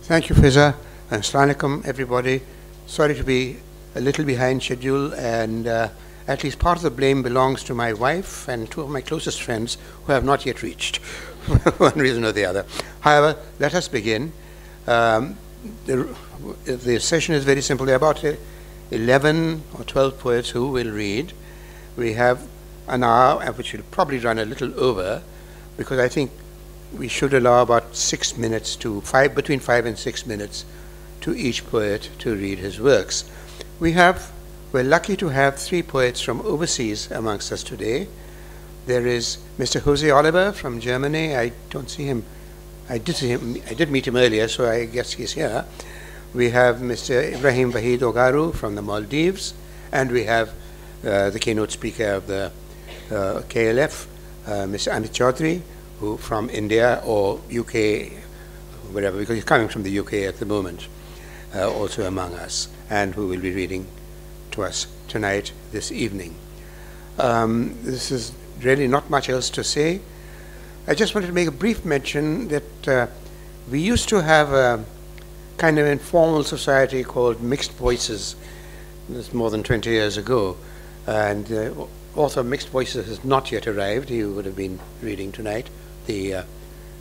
Thank you, Fiza. And Assalamu alaikum, everybody. Sorry to be a little behind schedule, and at least part of the blame belongs to my wife and two of my closest friends who have not yet reached, for one reason or the other. However, let us begin. The session is very simple. There are about 11 or 12 poets who will read. We have an hour, which will probably run a little over, because I think we should allow about 6 minutes to between 5 and 6 minutes to each poet to read his works. We're lucky to have 3 poets from overseas amongst us today. There is Mr. José Oliver from Germany. I don't see him. I did meet him earlier, so I guess he's here. We have Mr. Ibrahim Waheed Ogaru from the Maldives, and we have the keynote speaker of the KLF, Mr. Amit Chaudhuri, who from India or UK, wherever, because he's coming from the UK at the moment, also among us, and who will be reading to us tonight, this evening. This is really not much else to say. I just wanted to make a brief mention that we used to have a kind of informal society called Mixed Voices. This more than 20 years ago, and the author of Mixed Voices has not yet arrived. He would have been reading tonight,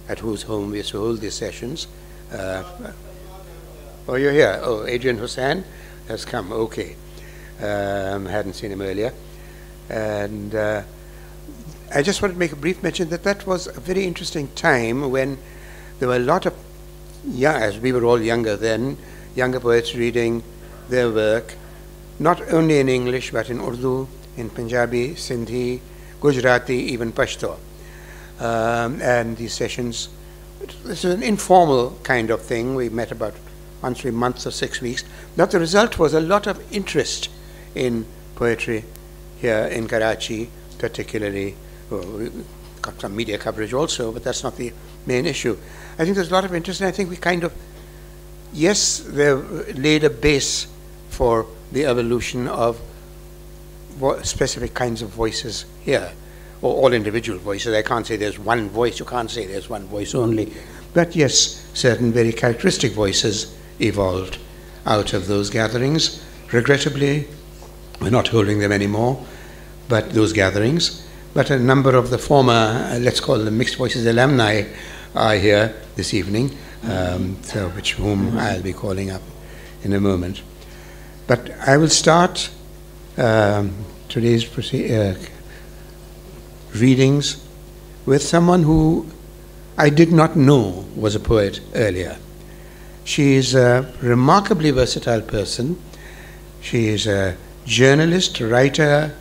at whose home we used to hold these sessions. Oh, you're here. Oh, Adrian Husain has come. Okay. Hadn't seen him earlier. And I just wanted to make a brief mention that was a very interesting time when there were a lot of, as we were all younger then, younger poets reading their work, not only in English, but in Urdu, in Punjabi, Sindhi, Gujarati, even Pashto. And these sessions, this is an informal kind of thing. We met about once every month or 6 weeks. But the result was a lot of interest in poetry here in Karachi, particularly. Well, we got some media coverage also, but that's not the main issue. I think there's a lot of interest, and I think we kind of, yes, they've laid a base for the evolution of specific kinds of voices here, or all individual voices. I can't say there's one voice. You can't say there's one voice only. But yes, certain very characteristic voices evolved out of those gatherings. Regrettably, we're not holding them anymore, but those gatherings. But a number of the former, let's call them Mixed Voices alumni, are here this evening, whom I'll be calling up in a moment. But I will start today's readings with someone who I did not know was a poet earlier. She is a remarkably versatile person. She is a journalist, writer,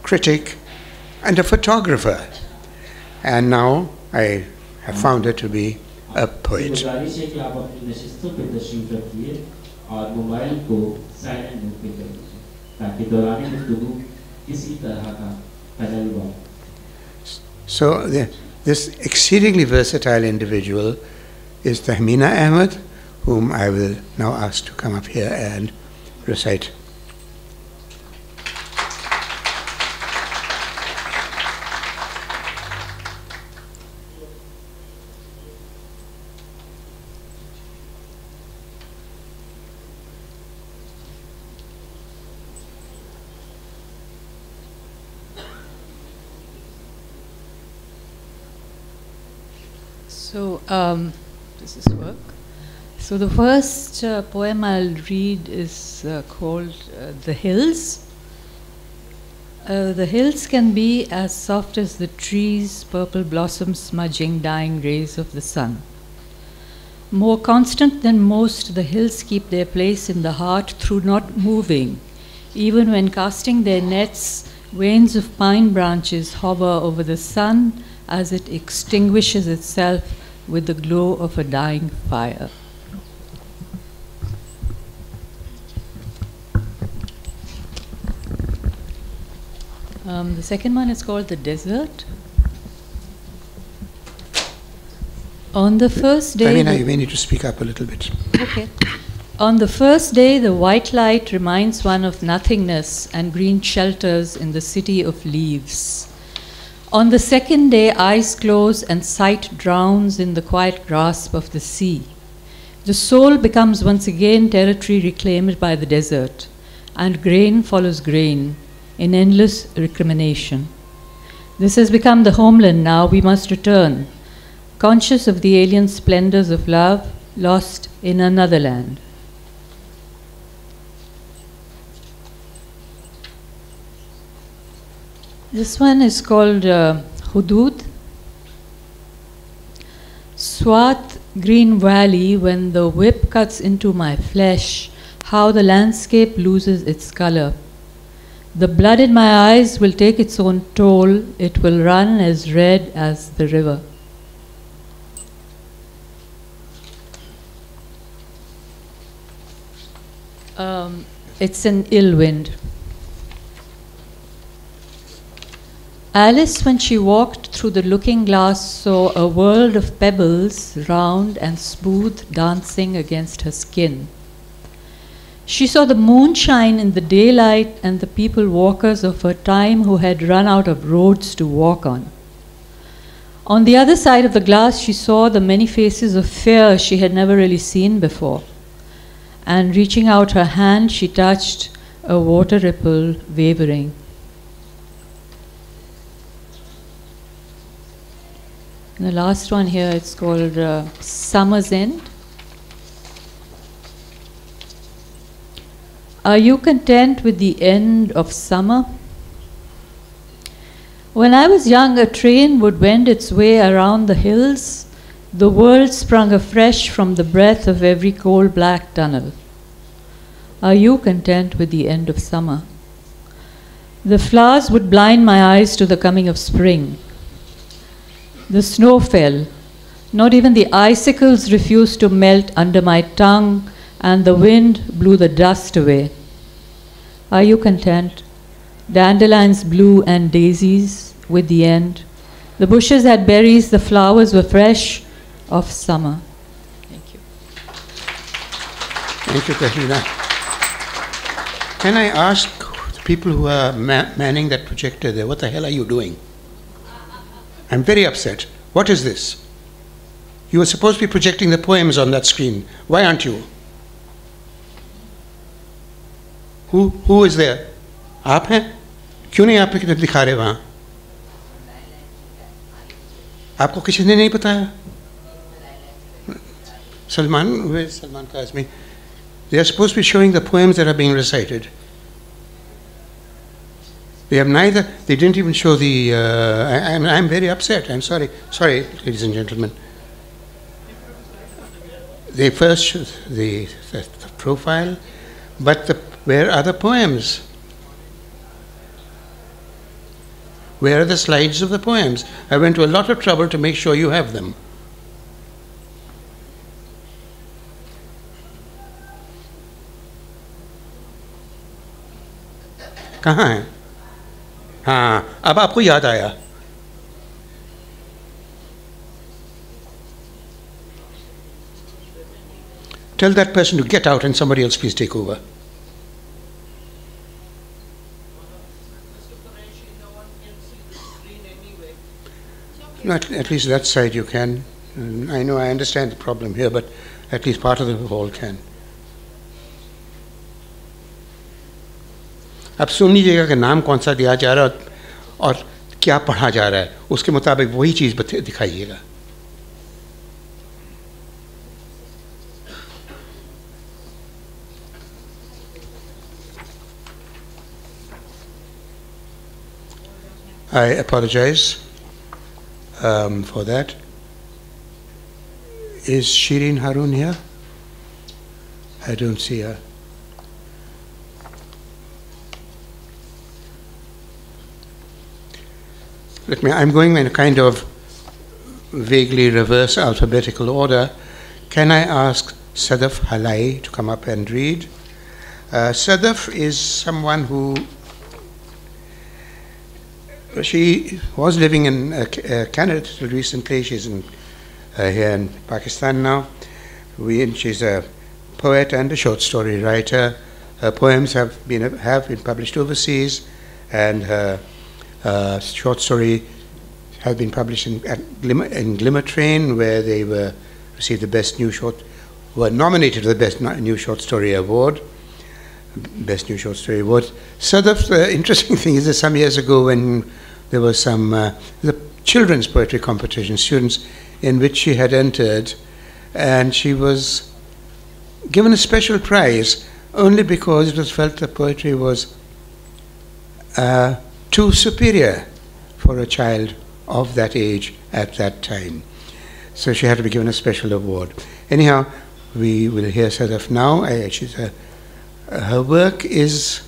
critic, and a photographer. And now I have found her to be a poet. So this exceedingly versatile individual is Tehmina Ahmed, whom I will now ask to come up here and recite. So, does this work? So the first poem I'll read is called The Hills. The hills can be as soft as the trees, purple blossoms smudging dying rays of the sun. More constant than most, the hills keep their place in the heart through not moving. Even when casting their nets, veins of pine branches hover over the sun as it extinguishes itself with the glow of a dying fire. The second one is called The Desert. On the first day... Amina, you may need to speak up a little bit. Okay. On the first day, the white light reminds one of nothingness and green shelters in the city of leaves. On the second day, eyes close and sight drowns in the quiet grasp of the sea. The soul becomes once again territory reclaimed by the desert, and grain follows grain in endless recrimination. This has become the homeland now. We must return, conscious of the alien splendors of love lost in another land. This one is called Hudud. Swat green valley, when the whip cuts into my flesh, how the landscape loses its color. The blood in my eyes will take its own toll. It will run as red as the river. It's an ill wind. Alice, when she walked through the looking glass, saw a world of pebbles, round and smooth, dancing against her skin. She saw the moonshine in the daylight and the people walkers of her time who had run out of roads to walk on. On the other side of the glass, she saw the many faces of fear she had never really seen before. And reaching out her hand, she touched a water ripple wavering. And the last one here, it's called Summer's End. Are you content with the end of summer? When I was young, a train would wend its way around the hills. The world sprung afresh from the breath of every coal-black tunnel. Are you content with the end of summer? The flowers would blind my eyes to the coming of spring. The snow fell. Not even the icicles refused to melt under my tongue, and the wind blew the dust away. Are you content? Dandelions blew and daisies with the end. The bushes had berries, the flowers were fresh of summer. Thank you. Thank you, Tehmina. Can I ask the people who are manning that projector there, what the hell are you doing? I'm very upset. What is this? You were supposed to be projecting the poems on that screen. Why aren't you? Who is there? आप हैं? क्यों नहीं आप दिखा रहे वहाँ? आपको किसी ने नहीं बताया? Salman, where is Salman Kazmi? They are supposed to be showing the poems that are being recited. They have neither, they didn't even show the, I'm very upset, I'm sorry. Sorry, ladies and gentlemen. They first showed the profile, but where are the poems? Where are the slides of the poems? I went to a lot of trouble to make sure you have them. कहाँ हैं? हाँ, अब आपको याद आया. Tell that person to get out and somebody else please take over. No, at least that side you can. I know, I understand the problem here, but at least part of the hall can. अब सुन लीजिएगा कि नाम कौन सा दिया जा रहा है और क्या पढ़ा जा रहा है, उसके मुताबिक वही चीज़ दिखाइएगा. I apologize for that. Is Shireen Haroun here? I don't see her. I'm going in a kind of vaguely reverse alphabetical order. Can I ask Sadaf Halai to come up and read? Sadaf is someone who, she was living in Canada till recently. She's here in Pakistan now. She's a poet and a short story writer. Her poems have been published overseas, and her short story have been published in Glimmer Train, where they received the best new short were nominated for the Best New Short Story Award. Best New Short Story Award. Sadaf, the interesting thing is that some years ago when there was some the children's poetry competition, students in which she had entered, and she was given a special prize only because it was felt the poetry was too superior for a child of that age at that time. So she had to be given a special award. Anyhow, we will hear Sadaf now. Her work is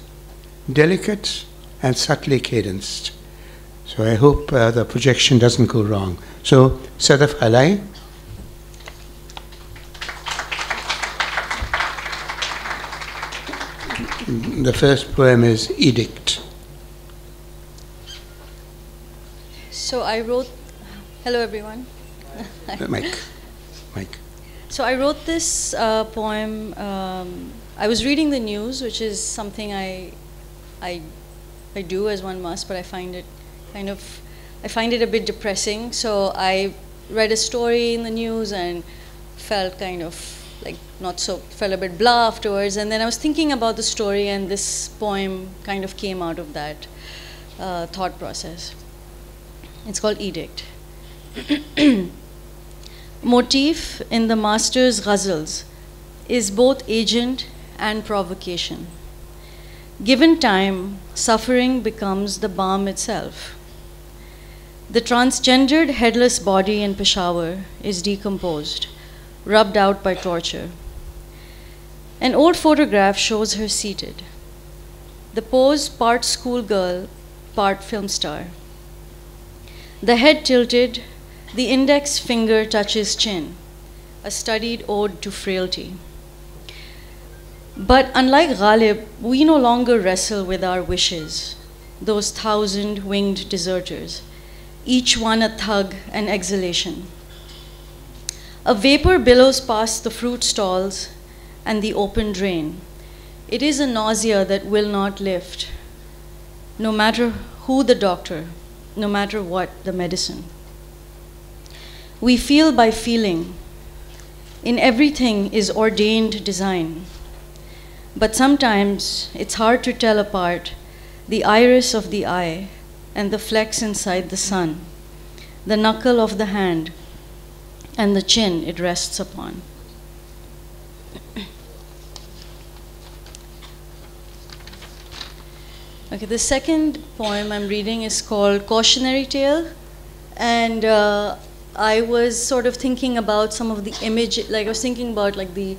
delicate and subtly cadenced. So I hope the projection doesn't go wrong. So, Sadaf Halai. The first poem is Edict. So I wrote, hello everyone. Mike. So I wrote this poem, I was reading the news, which is something I do as one must, but I find it a bit depressing. So I read a story in the news and felt kind of like felt a bit blah afterwards. And then I was thinking about the story, and this poem kind of came out of that thought process. It's called Edict. Motif in the master's ghazals is both agent and provocation. Given time, suffering becomes the balm itself. The transgendered headless body in Peshawar is decomposed, rubbed out by torture. An old photograph shows her seated. The pose part schoolgirl, part film star. The head tilted, the index finger touches chin, a studied ode to frailty. But unlike Ghalib, we no longer wrestle with our wishes, those 1,000 winged deserters, each one a tug and exhalation. A vapor billows past the fruit stalls and the open drain. It is a nausea that will not lift, no matter who the doctor, no matter what the medicine. We feel by feeling. In everything is ordained design. But sometimes it's hard to tell apart the iris of the eye and the flecks inside the sun, the knuckle of the hand, and the chin it rests upon. Okay, the second poem I'm reading is called Cautionary Tale, and I was sort of thinking about some of the I was thinking about like the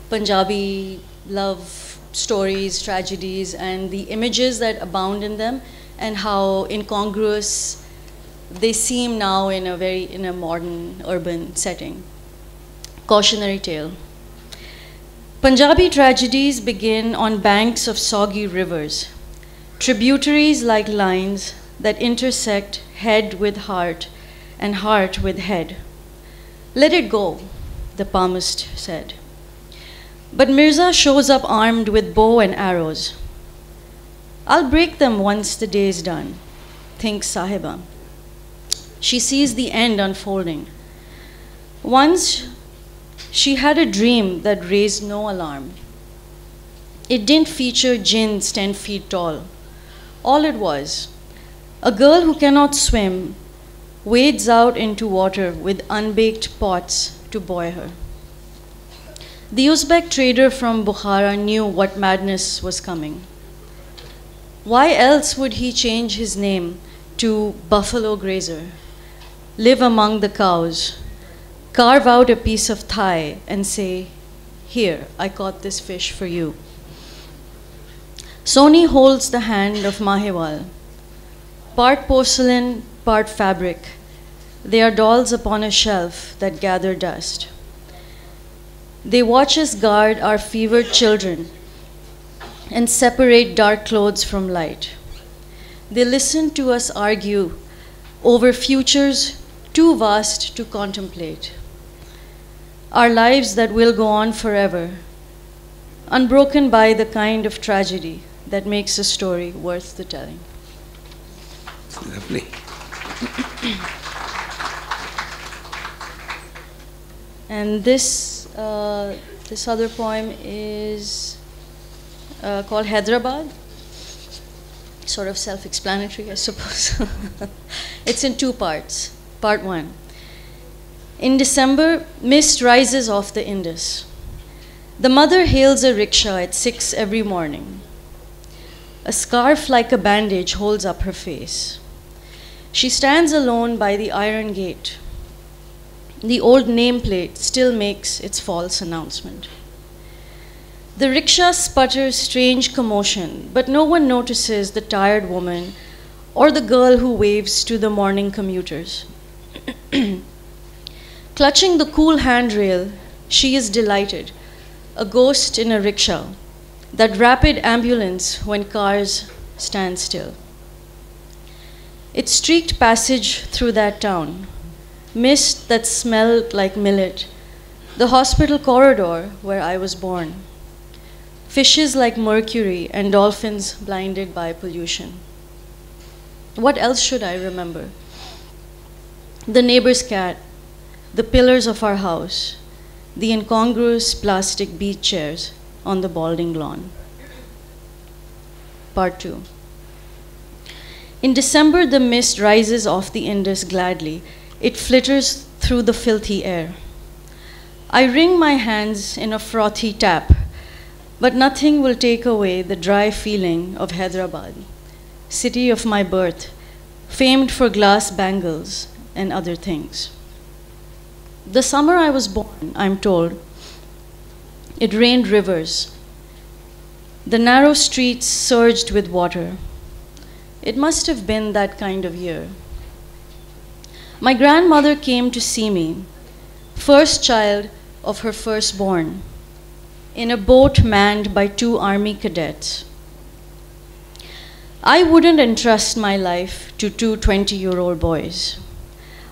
Punjabi love stories, tragedies, and the images that abound in them, and how incongruous they seem now in a modern urban setting. Cautionary Tale. Punjabi tragedies begin on banks of soggy rivers, tributaries like lines that intersect head with heart and heart with head. Let it go, the palmist said. But Mirza shows up armed with bow and arrows. I'll break them once the day's done, thinks Sahiba. She sees the end unfolding. Once she had a dream that raised no alarm. It didn't feature jinns 10 feet tall. All it was, a girl who cannot swim wades out into water with unbaked pots to buoy her. The Uzbek trader from Bukhara knew what madness was coming. Why else would he change his name to Buffalo Grazer, live among the cows, carve out a piece of thigh and say, "Here, I caught this fish for you." Soni holds the hand of Mahewal, part porcelain, part fabric. They are dolls upon a shelf that gather dust. They watch us guard our fevered children and separate dark clothes from light. They listen to us argue over futures too vast to contemplate. Our lives that will go on forever, unbroken by the kind of tragedy that makes a story worth the telling. Lovely. And this This other poem is called Hyderabad. Sort of self-explanatory, I suppose. It's in two parts. Part 1. In December, mist rises off the Indus. The mother hails a rickshaw at 6 every morning. A scarf like a bandage holds up her face. She stands alone by the iron gate. The old nameplate still makes its false announcement. The rickshaw sputters strange commotion, but no one notices the tired woman or the girl who waves to the morning commuters. Clutching the cool handrail, she is delighted, a ghost in a rickshaw, that rapid ambulance when cars stand still. It streaked passage through that town, mist that smelled like millet, the hospital corridor where I was born, fishes like mercury and dolphins blinded by pollution. What else should I remember? The neighbor's cat, the pillars of our house, the incongruous plastic beach chairs on the balding lawn. Part 2. In December, the mist rises off the Indus gladly. It flitters through the filthy air. I wring my hands in a frothy tap, but nothing will take away the dry feeling of Hyderabad, city of my birth, famed for glass bangles and other things. The summer I was born, I'm told, it rained rivers. The narrow streets surged with water. It must have been that kind of year. My grandmother came to see me, first child of her firstborn, in a boat manned by 2 army cadets. I wouldn't entrust my life to 2 20-year-old boys.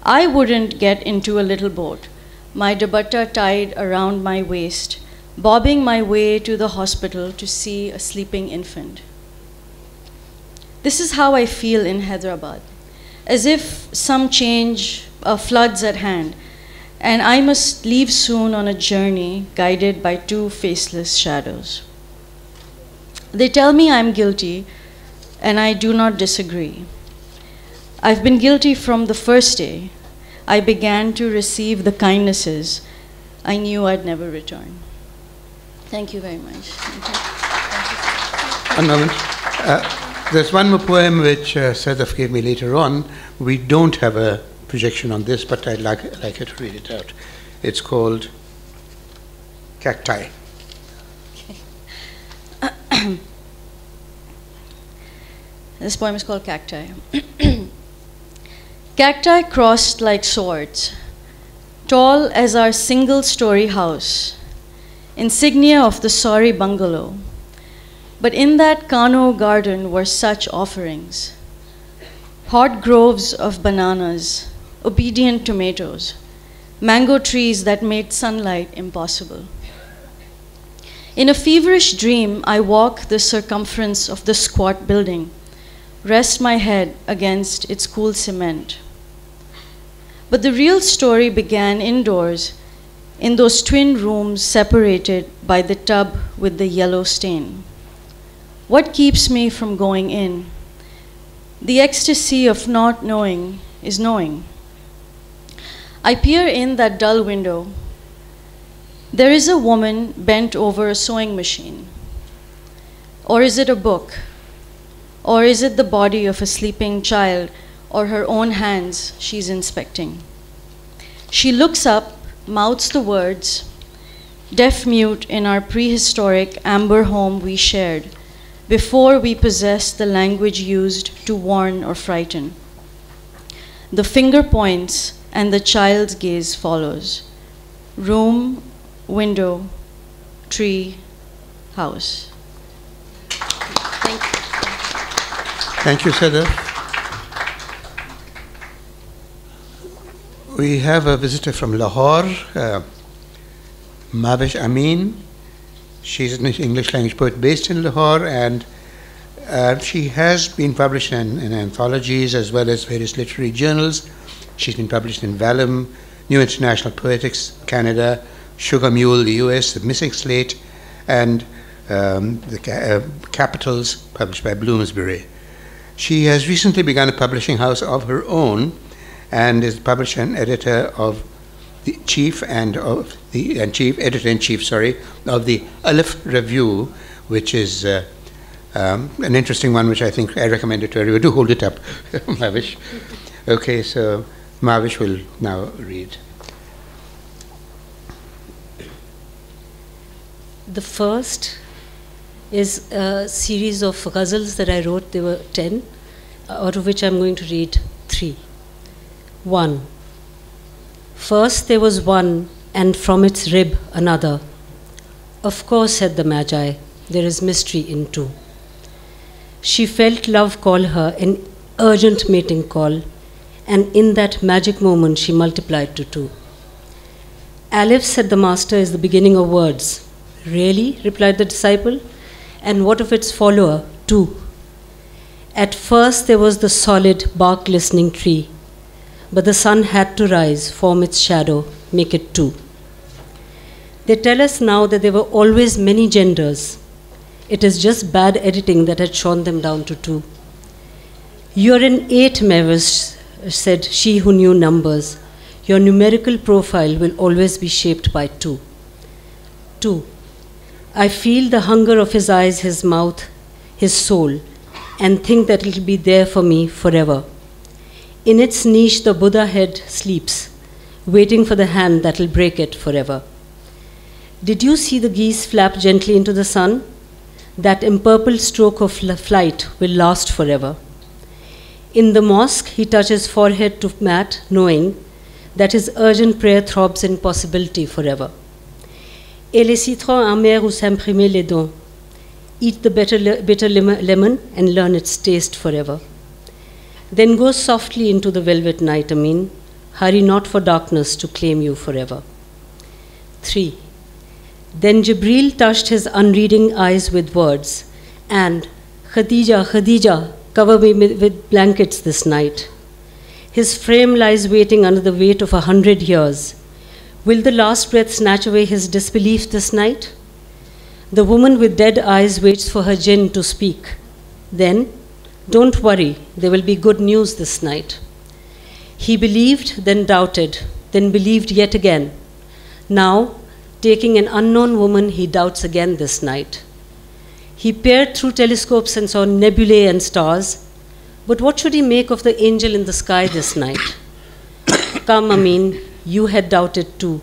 I wouldn't get into a little boat, my dupatta tied around my waist, bobbing my way to the hospital to see a sleeping infant. This is how I feel in Hyderabad, as if some change, floods at hand, and I must leave soon on a journey guided by 2 faceless shadows. They tell me I'm guilty, and I do not disagree. I've been guilty from the first day I began to receive the kindnesses I knew I'd never return. Thank you very much. One moment. There's one more poem which Sadaf gave me later on. We don't have a projection on this, but I'd like her to read it out. It's called Cacti. Okay. This poem is called Cacti. Cacti crossed like swords, tall as our single-story house, insignia of the sorry bungalow. But in that Kano garden were such offerings: hot groves of bananas, obedient tomatoes, mango trees that made sunlight impossible. In a feverish dream, I walk the circumference of the squat building, rest my head against its cool cement. But the real story began indoors, in those twin rooms separated by the tub with the yellow stain. What keeps me from going in? The ecstasy of not knowing is knowing. I peer in that dull window. There is a woman bent over a sewing machine. Or is it a book? Or is it the body of a sleeping child, or her own hands she's inspecting? She looks up, mouths the words, deaf-mute in our prehistoric amber home we shared, before we possessed the language used to warn or frighten. The finger points and the child's gaze follows. Room, window, tree, house. Thank you. Thank you, Sadaf. We have a visitor from Lahore, Mehvash Amin. She's an English language poet based in Lahore, and she has been published in anthologies as well as various literary journals. She's been published in Vellum, New International Poetics, Canada, Sugar Mule, the US, The Missing Slate, and Capitals, published by Bloomsbury. She has recently begun a publishing house of her own and is the publisher and editor of the chief editor-in-chief, of the Alif Review, which is an interesting one, which I think I recommend it to everyone. Do hold it up, Mehvash. Okay, so Mehvash will now read. The first is a series of ghazals that I wrote. There were 10, out of which I'm going to read 3. 1. First there was one, and from its rib another. Of course, said the Magi, there is mystery in two. She felt love call her an urgent mating call, and in that magic moment she multiplied to 2. Aleph, said the master, is the beginning of words. Really? Replied the disciple. And what of its follower? 2. At first there was the solid, bark-glistening tree, but the sun had to rise, form its shadow, make it 2. They tell us now that there were always many genders. It is just bad editing that had shorn them down to 2. You're an 8, Mehvash, said she who knew numbers. Your numerical profile will always be shaped by 2. 2. I feel the hunger of his eyes, his mouth, his soul, and think that it will be there for me forever. In its niche, the Buddha head sleeps, waiting for the hand that will break it forever. Did you see the geese flap gently into the sun? That empurpled stroke of flight will last forever. In the mosque, he touches forehead to mat, knowing that his urgent prayer throbs in possibility forever. Et les citrons amers où s'imprimer les dons. Eat the bitter lemon and learn its taste forever. Then go softly into the velvet night, Amin. Hurry not for darkness to claim you forever. 3. Then Jibreel touched his unreading eyes with words, and Khadija, Khadija, cover me with blankets this night. His frame lies waiting under the weight of 100 years. Will the last breath snatch away his disbelief this night? The woman with dead eyes waits for her jinn to speak. Then, don't worry, there will be good news this night. He believed, then doubted, then believed yet again. Now, taking an unknown woman, he doubts again this night. He peered through telescopes and saw nebulae and stars. But what should he make of the angel in the sky this night? Come, Amin, you had doubted too.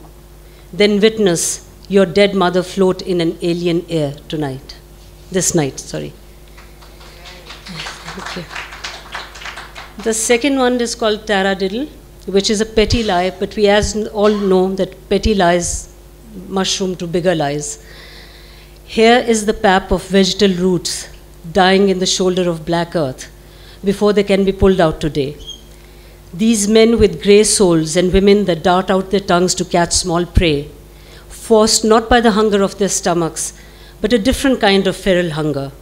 Then witness your dead mother float in an alien air tonight. This night, sorry. Thank you. The second one is called Taradiddle, which is a petty lie, but we as all know that petty lies mushroom to bigger lies. Here is the pap of vegetal roots dying in the shoulder of black earth before they can be pulled out today. These men with grey souls and women that dart out their tongues to catch small prey, forced not by the hunger of their stomachs, but a different kind of feral hunger.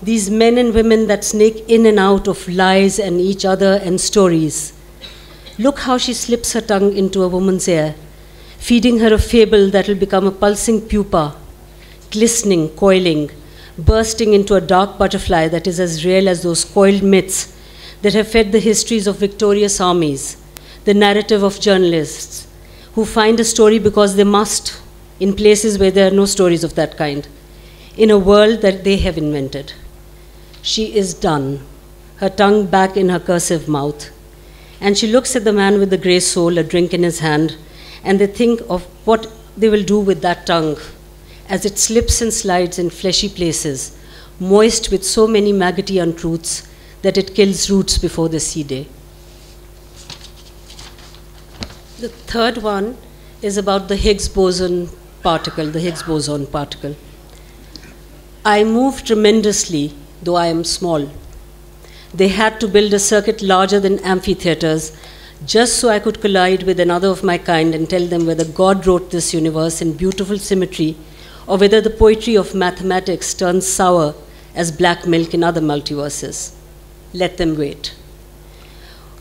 These men and women that snake in and out of lies and each other and stories. Look how she slips her tongue into a woman's ear, feeding her a fable that will become a pulsing pupa, glistening, coiling, bursting into a dark butterfly that is as real as those coiled myths that have fed the histories of victorious armies, the narrative of journalists who find a story because they must in places where there are no stories of that kind, in a world that they have invented. She is done, her tongue back in her cursive mouth, and she looks at the man with the grey soul, a drink in his hand, and they think of what they will do with that tongue as it slips and slides in fleshy places, moist with so many maggoty untruths that it kills roots before the seed day. The third one is about the Higgs boson particle, I move tremendously, though I am small. They had to build a circuit larger than amphitheaters just so I could collide with another of my kind and tell them whether God wrote this universe in beautiful symmetry or whether the poetry of mathematics turns sour as black milk in other multiverses. Let them wait.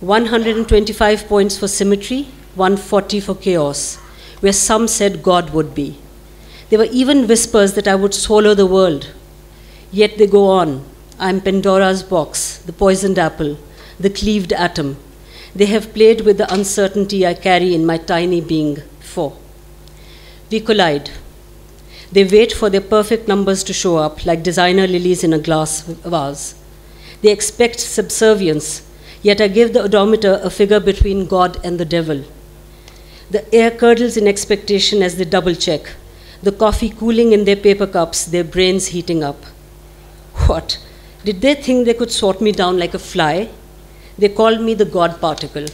125 points for symmetry, 140 for chaos. where some said God would be. There were even whispers that I would swallow the world. Yet they go on. I am Pandora's box, the poisoned apple, the cleaved atom. They have played with the uncertainty I carry in my tiny being before. We collide. They wait for their perfect numbers to show up like designer lilies in a glass vase. They expect subservience, yet I give the odometer a figure between God and the devil. The air curdles in expectation as they double check, the coffee cooling in their paper cups, their brains heating up. What? Did they think they could sort me down like a fly? They called me the God particle.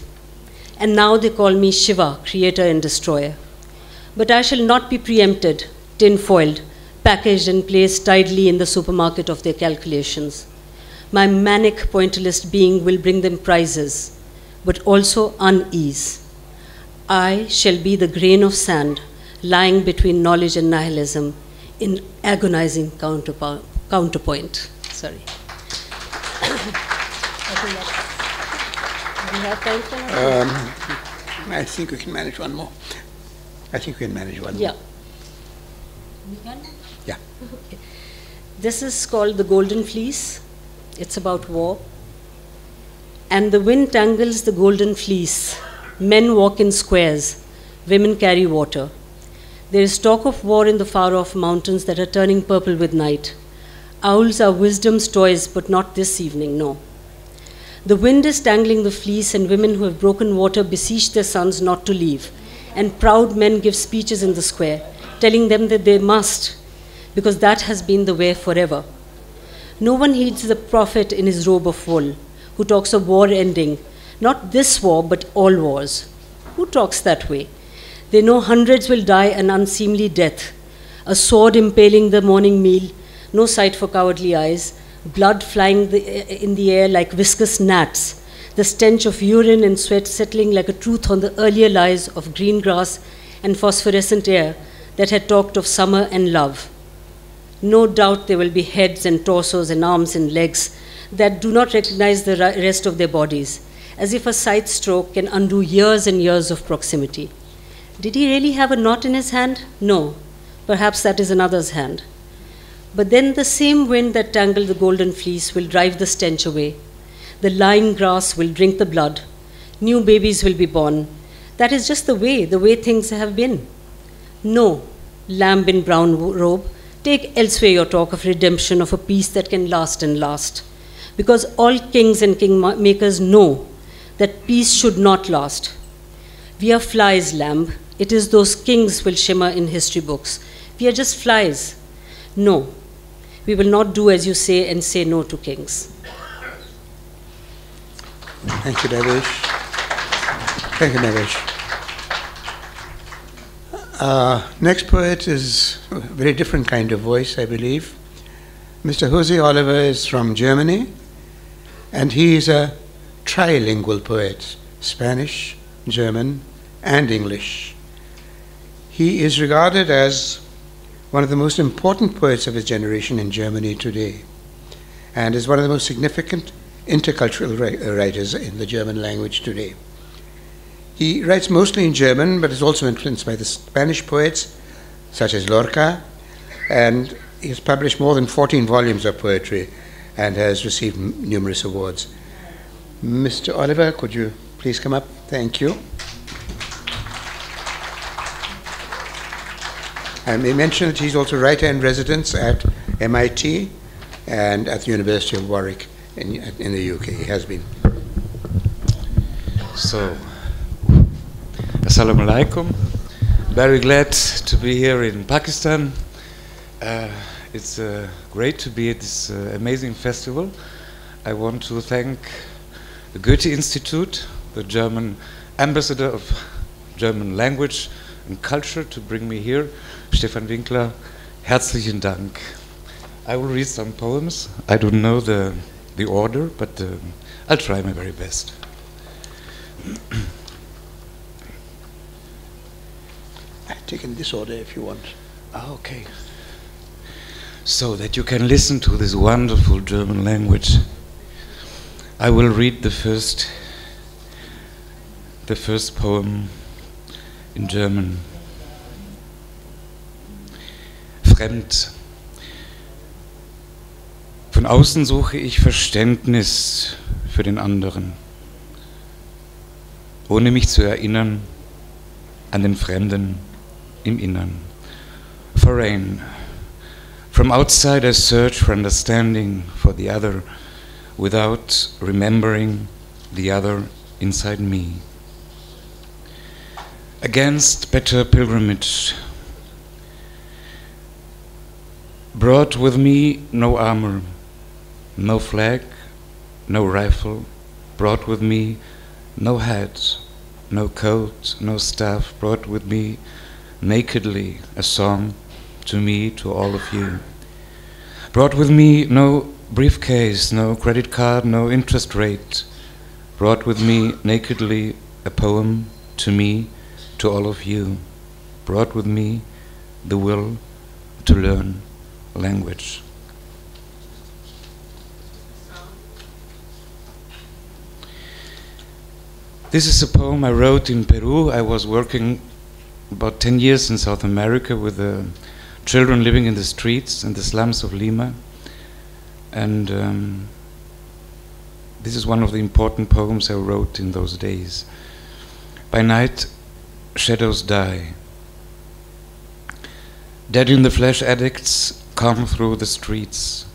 And now they call me Shiva, creator and destroyer. But I shall not be preempted, tin-foiled, packaged and placed tidily in the supermarket of their calculations. My manic pointillist being will bring them prizes, but also unease. I shall be the grain of sand lying between knowledge and nihilism in agonizing counterpoint. Sorry. Do we have time for one? I think we can manage one more. Yeah. We can? Yeah. Okay. This is called The Golden Fleece. It's about war. And the wind tangles the golden fleece. Men walk in squares. Women carry water. There is talk of war in the far-off mountains that are turning purple with night. Owls are wisdom's toys, but not this evening, no. The wind is tangling the fleece, and women who have broken water beseech their sons not to leave. And proud men give speeches in the square, telling them that they must, because that has been the way forever. No one heeds the prophet in his robe of wool, who talks of war ending, not this war, but all wars. Who talks that way? They know hundreds will die an unseemly death, a sword impaling the morning meal, no sight for cowardly eyes, blood flying in the air like viscous gnats, the stench of urine and sweat settling like a truth on the earlier lies of green grass and phosphorescent air that had talked of summer and love. No doubt there will be heads and torsos and arms and legs that do not recognize the rest of their bodies, as if a scythe stroke can undo years and years of proximity. Did he really have a knot in his hand? No. Perhaps that is another's hand. But then the same wind that tangled the golden fleece will drive the stench away. The lying grass will drink the blood. New babies will be born. That is just the way things have been. No, lamb in brown robe, take elsewhere your talk of redemption, of a peace that can last and last. Because all kings and kingmakers know that peace should not last. We are flies, lamb. It is those kings will shimmer in history books. We are just flies. No, we will not do as you say and say no to kings. Thank you, Devesh. Thank you, Devesh. Next poet is a very different kind of voice, I believe. Mr. José Oliver is from Germany, and he is a trilingual poet, Spanish, German, and English. He is regarded as one of the most important poets of his generation in Germany today, and is one of the most significant intercultural writers in the German language today. He writes mostly in German, but is also influenced by the Spanish poets, such as Lorca, and he has published more than 14 volumes of poetry and has received numerous awards. Mr. Oliver, could you please come up? Thank you. I may mention that he's also writer in residence at MIT and at the University of Warwick in the UK. He has been. So, Assalamu alaikum. Very glad to be here in Pakistan. It's great to be at this amazing festival. I want to thank the Goethe Institute, the German ambassador of German language and culture, to bring me here. Stefan Winkler, herzlichen Dank. I will read some poems. I don't know the order, but I'll try my very best. I've taken this order if you want. Okay. So that you can listen to this wonderful German language. I will read the first poem in German. fremd. Von außen suche ich Verständnis für den anderen, ohne mich zu erinnern an den Fremden im Innern. Foreign. From outside I search for understanding for the other without remembering the other inside me. Against better pilgrimage. Brought with me no armor, no flag, no rifle. Brought with me no hat, no coat, no staff. Brought with me nakedly a song to me, to all of you. Brought with me no briefcase, no credit card, no interest rate. Brought with me nakedly a poem to me, to all of you. Brought with me the will to learn language. This is a poem I wrote in Peru. I was working about 10 years in South America with children living in the streets and the slums of Lima. And this is one of the important poems I wrote in those days. By night, shadows die. Dead in the flesh addicts come through the streets.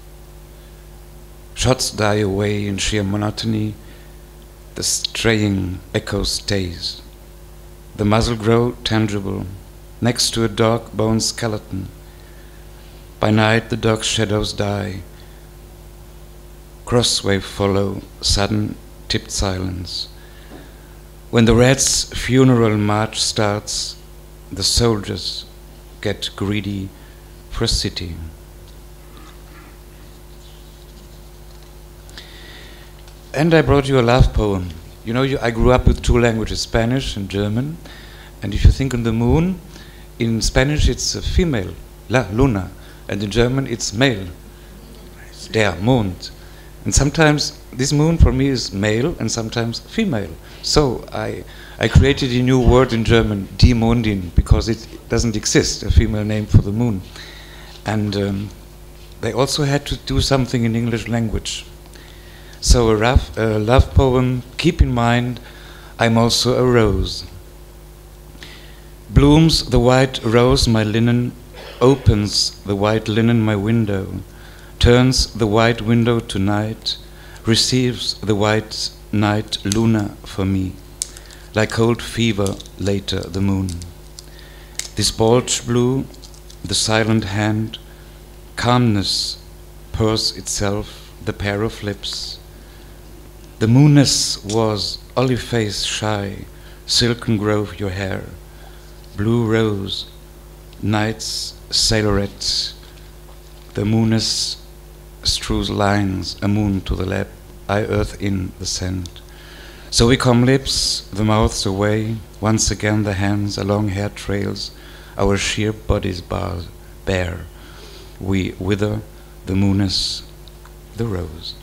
Shots die away in sheer monotony. The straying echo stays. The muzzle grow tangible next to a dog bone skeleton. By night the dog's shadows die. Crosswave follow, sudden tipped silence. When the rat's funeral march starts, the soldiers get greedy for a city. And I brought you a love poem. You know, I grew up with 2 languages, Spanish and German. And if you think on the moon, in Spanish it's a female, la luna, and in German it's male, der Mond. And sometimes this moon for me is male and sometimes female. So I created a new word in German, die Mondin, because it doesn't exist, a female name for the moon. And they also had to do something in English language. So a love poem, keep in mind, I'm also a rose. Blooms the white rose my linen, opens the white linen my window, turns the white window to night, receives the white night Luna for me, like cold fever later the moon. This bulge blue, the silent hand, calmness pours itself, the pair of lips. The moonness was olive face shy, silken grove your hair, blue rose, night's sailorette. The moonness strews lines, a moon to the lap, I earth in the sand. So we come lips, the mouths away, once again the hands along hair trails, our sheer bodies bare. We wither, the moonness, the rose.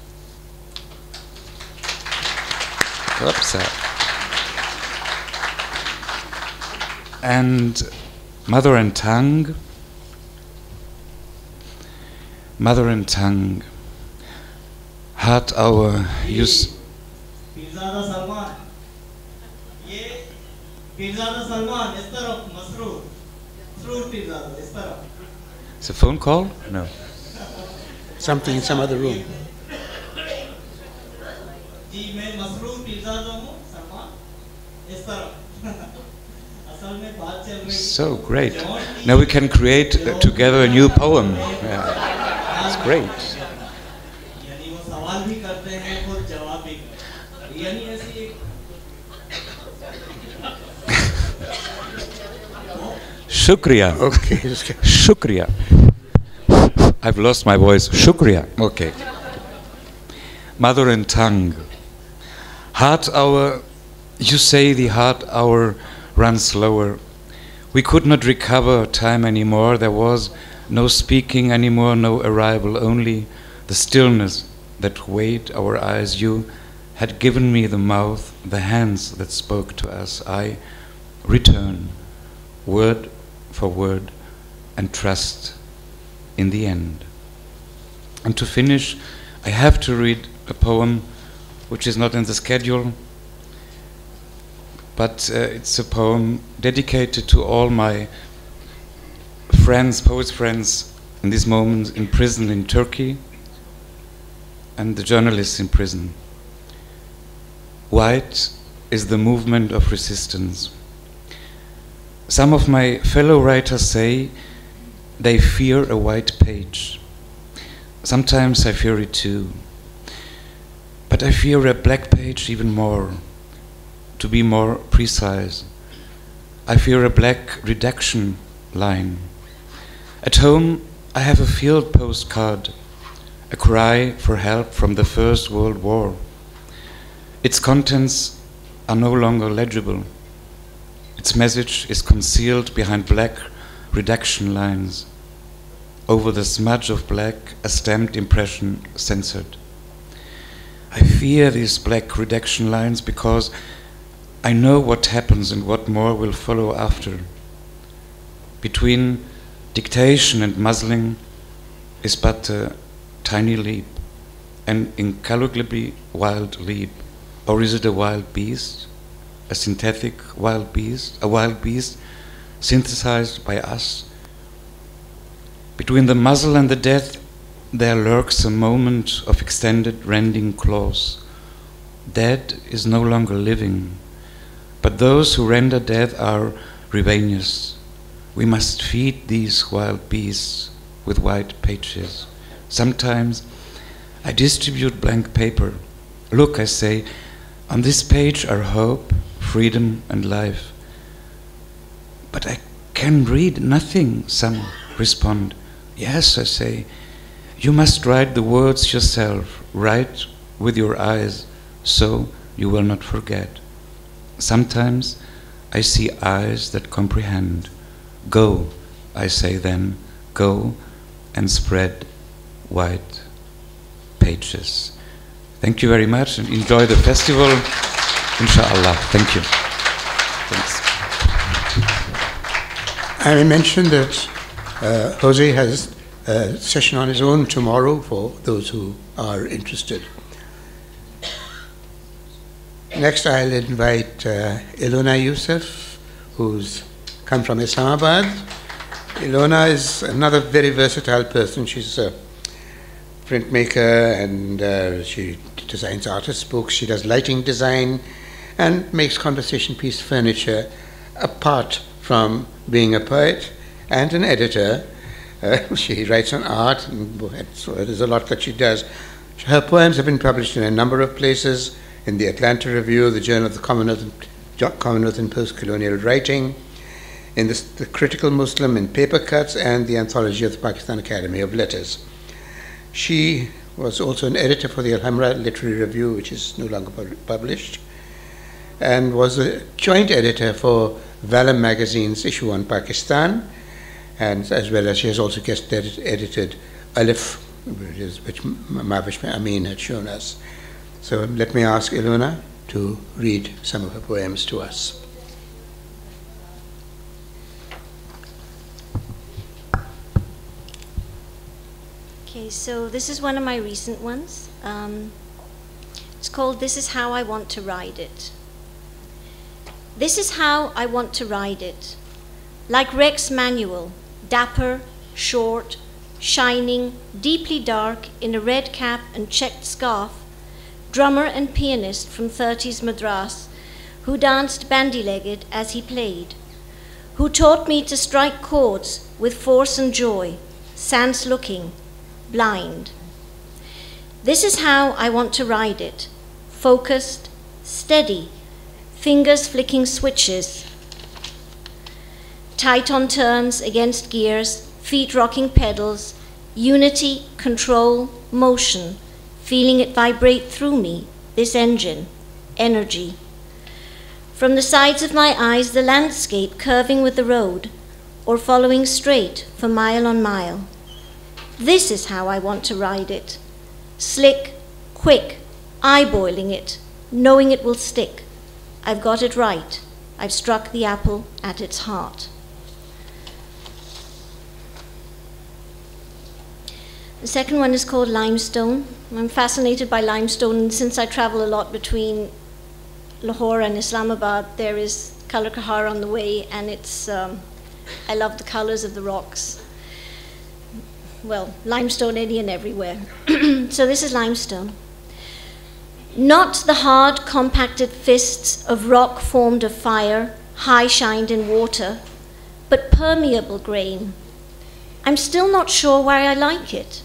Oops. And mother and tongue. Mother and tongue. Heart hour. Pirzada Salman. Ye Pirzada Salman. Is taraf masroor. Masroor Pirzada. Is taraf. It's a phone call? No. Something in some other room. जी मैं मसरूर पिज़्ज़ादा हूँ सलमान इस तरह असल में बात चल रही So great. Now we can create together a new poem. Yeah. It's great. यानी वो सवाल भी करते हैं वो जवाब भी करते हैं यानी ऐसी एक Shukriya. Okay. Shukriya. I've lost my voice. Shukriya. Okay. Mother and tongue. Heart hour, you say the heart hour runs slower. We could not recover time anymore. There was no speaking anymore, no arrival, only the stillness that weighed our eyes. You had given me the mouth, the hands that spoke to us. I return, word for word, and trust in the end. And to finish, I have to read a poem which is not in the schedule, but it's a poem dedicated to all my friends, poets friends, in this moment in prison in Turkey, and the journalists in prison. White is the movement of resistance. Some of my fellow writers say they fear a white page. Sometimes I fear it too. But I fear a black page even more. To be more precise, I fear a black redaction line. At home, I have a field postcard, a cry for help from the First World War. Its contents are no longer legible. Its message is concealed behind black redaction lines. Over the smudge of black, a stamped impression censored. I fear these black redaction lines because I know what happens and what more will follow after. Between dictation and muzzling is but a tiny leap, an incalculably wild leap. Or is it a wild beast? A synthetic wild beast? A wild beast synthesized by us? Between the muzzle and the death, there lurks a moment of extended rending claws. Dead is no longer living, but those who render death are ravenous. We must feed these wild beasts with white pages. Sometimes I distribute blank paper. Look, I say, on this page are hope, freedom, and life. But I can read nothing, some respond. Yes, I say, you must write the words yourself, write with your eyes, so you will not forget. Sometimes I see eyes that comprehend. Go, I say then, go and spread white pages. Thank you very much and enjoy the festival, inshallah. Thank you. Thanks. I mentioned that José has a session on his own tomorrow for those who are interested. Next, I'll invite Ilona Yusuf, who's come from Islamabad. Ilona is another very versatile person. She's a printmaker and she designs artist books. She does lighting design and makes conversation piece furniture apart from being a poet and an editor. She writes on art, and so there's a lot that she does. Her poems have been published in a number of places, in the Atlanta Review, the Journal of the Commonwealth in Post-Colonial Writing, in the Critical Muslim, in Paper Cuts, and the Anthology of the Pakistan Academy of Letters. She was also an editor for the Alhambra Literary Review, which is no longer published, and was a joint editor for Valor Magazine's issue on Pakistan, and as well as she has also guest edited Alif, which Mehvash Amin had shown us. So let me ask Ilona to read some of her poems to us. Okay, so this is one of my recent ones. It's called This Is How I Want to Ride It. This is how I want to ride it. Like Rex Manuel, dapper, short, shining, deeply dark in a red cap and checked scarf, drummer and pianist from 30s Madras, who danced bandy-legged as he played, who taught me to strike chords with force and joy, sans looking, blind. This is how I want to ride it, focused, steady, fingers flicking switches, tight on turns against gears, feet rocking pedals, unity, control, motion, feeling it vibrate through me, this engine, energy. From the sides of my eyes, the landscape curving with the road, or following straight for mile on mile. This is how I want to ride it. Slick, quick, eyeballing it, knowing it will stick. I've got it right. I've struck the apple at its heart. The second one is called limestone. I'm fascinated by limestone, and since I travel a lot between Lahore and Islamabad, there is Color Kahar on the way, and it's, I love the colors of the rocks. Well, limestone any and everywhere. So this is limestone. Not the hard, compacted fists of rock formed of fire, high-shined in water, but permeable grain. I'm still not sure why I like it.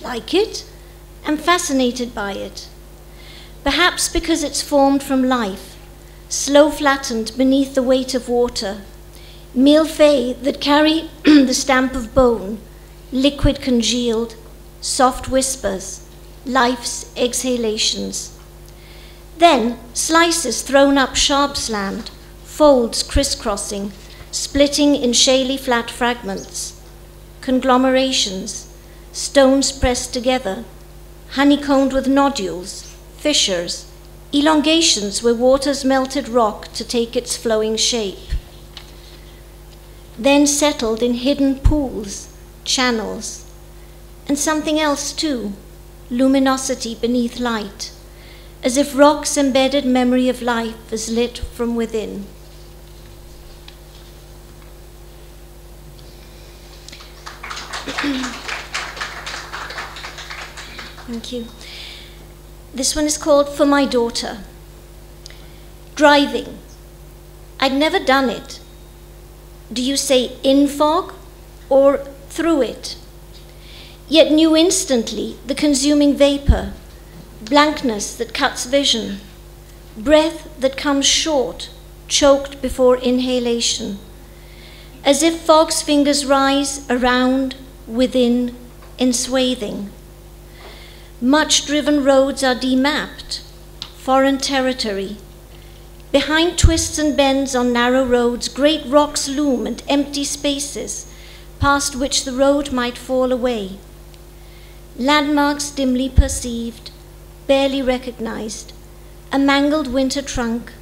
Like it? I'm fascinated by it. Perhaps because it's formed from life, slow flattened beneath the weight of water, millefeuilles that carry the stamp of bone, liquid congealed, soft whispers, life's exhalations. Then slices thrown up sharp slammed, folds crisscrossing, splitting in shaly flat fragments, conglomerations, stones pressed together, honeycombed with nodules, fissures, elongations where waters melted rock to take its flowing shape. Then settled in hidden pools, channels, and something else too, luminosity beneath light, as if rock's embedded memory of life is lit from within. Thank you. This one is called For My Daughter. Driving. I'd never done it. Do you say in fog or through it? Yet knew instantly the consuming vapor, blankness that cuts vision, breath that comes short, choked before inhalation, as if fog's fingers rise around, within, enswathing. Much driven roads are demapped, foreign territory. Behind twists and bends on narrow roads, great rocks loom and empty spaces, past which the road might fall away. Landmarks dimly perceived, barely recognized, a mangled winter trunk,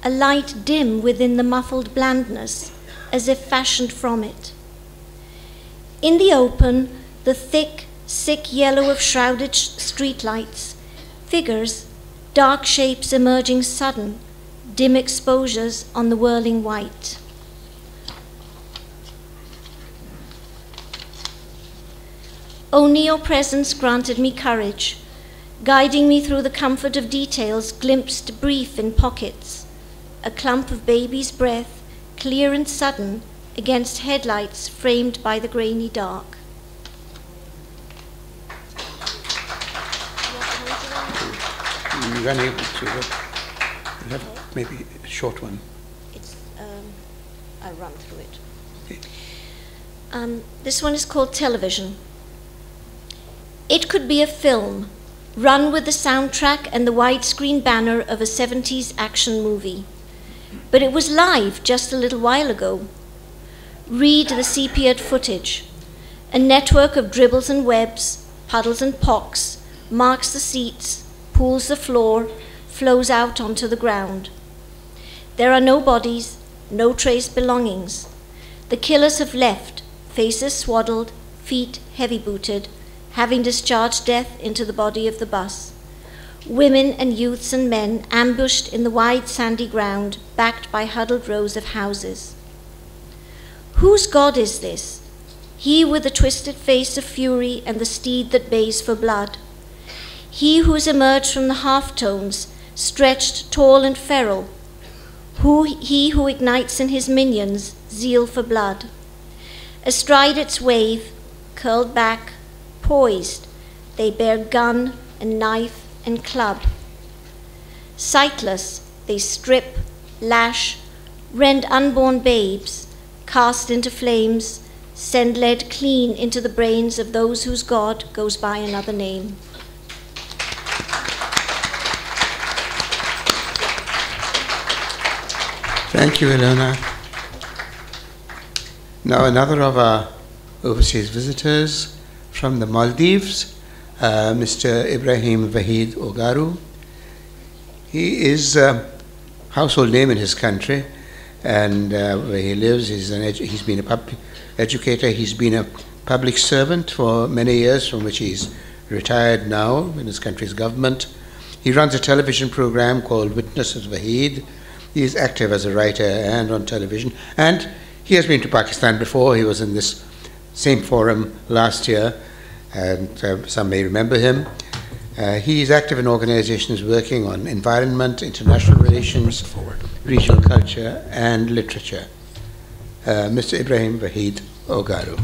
a light dim within the muffled blandness, as if fashioned from it. In the open, the thick, sick yellow of shrouded streetlights, figures, dark shapes emerging sudden, dim exposures on the whirling white. Only your presence granted me courage, guiding me through the comfort of details glimpsed brief in pockets, a clump of baby's breath, clear and sudden, against headlights framed by the grainy dark. You're unable to, but you have maybe a short one. It's, I'll run through it. Okay. This one is called Television. It could be a film, run with the soundtrack and the widescreen banner of a 70s action movie. But it was live just a little while ago. Read the sepia'd footage. A network of dribbles and webs, puddles and pocks, marks the seats, pools the floor, flows out onto the ground. There are no bodies, no traced belongings. The killers have left, faces swaddled, feet heavy-booted, having discharged death into the body of the bus. Women and youths and men ambushed in the wide sandy ground, backed by huddled rows of houses. Whose God is this? He with the twisted face of fury and the steed that bays for blood. He who has emerged from the half-tones, stretched tall and feral. He who ignites in his minions zeal for blood. Astride its wave, curled back, poised, they bear gun and knife and club. Sightless, they strip, lash, rend unborn babes, cast into flames, send lead clean into the brains of those whose God goes by another name. Thank you, Ilona. Now another of our overseas visitors from the Maldives, Mr. Ibrahim Waheed Ogaru. He is a household name in his country, and where he lives, he's been a public educator, he's been a public servant for many years, from which he's retired now in his country's government. He runs a television program called Witnesses Waheed. He is active as a writer and on television. And he has been to Pakistan before. He was in this same forum last year, and some may remember him. He is active in organizations working on environment, international relations, regional culture, and literature. Mr. Ibrahim Waheed Ogaru.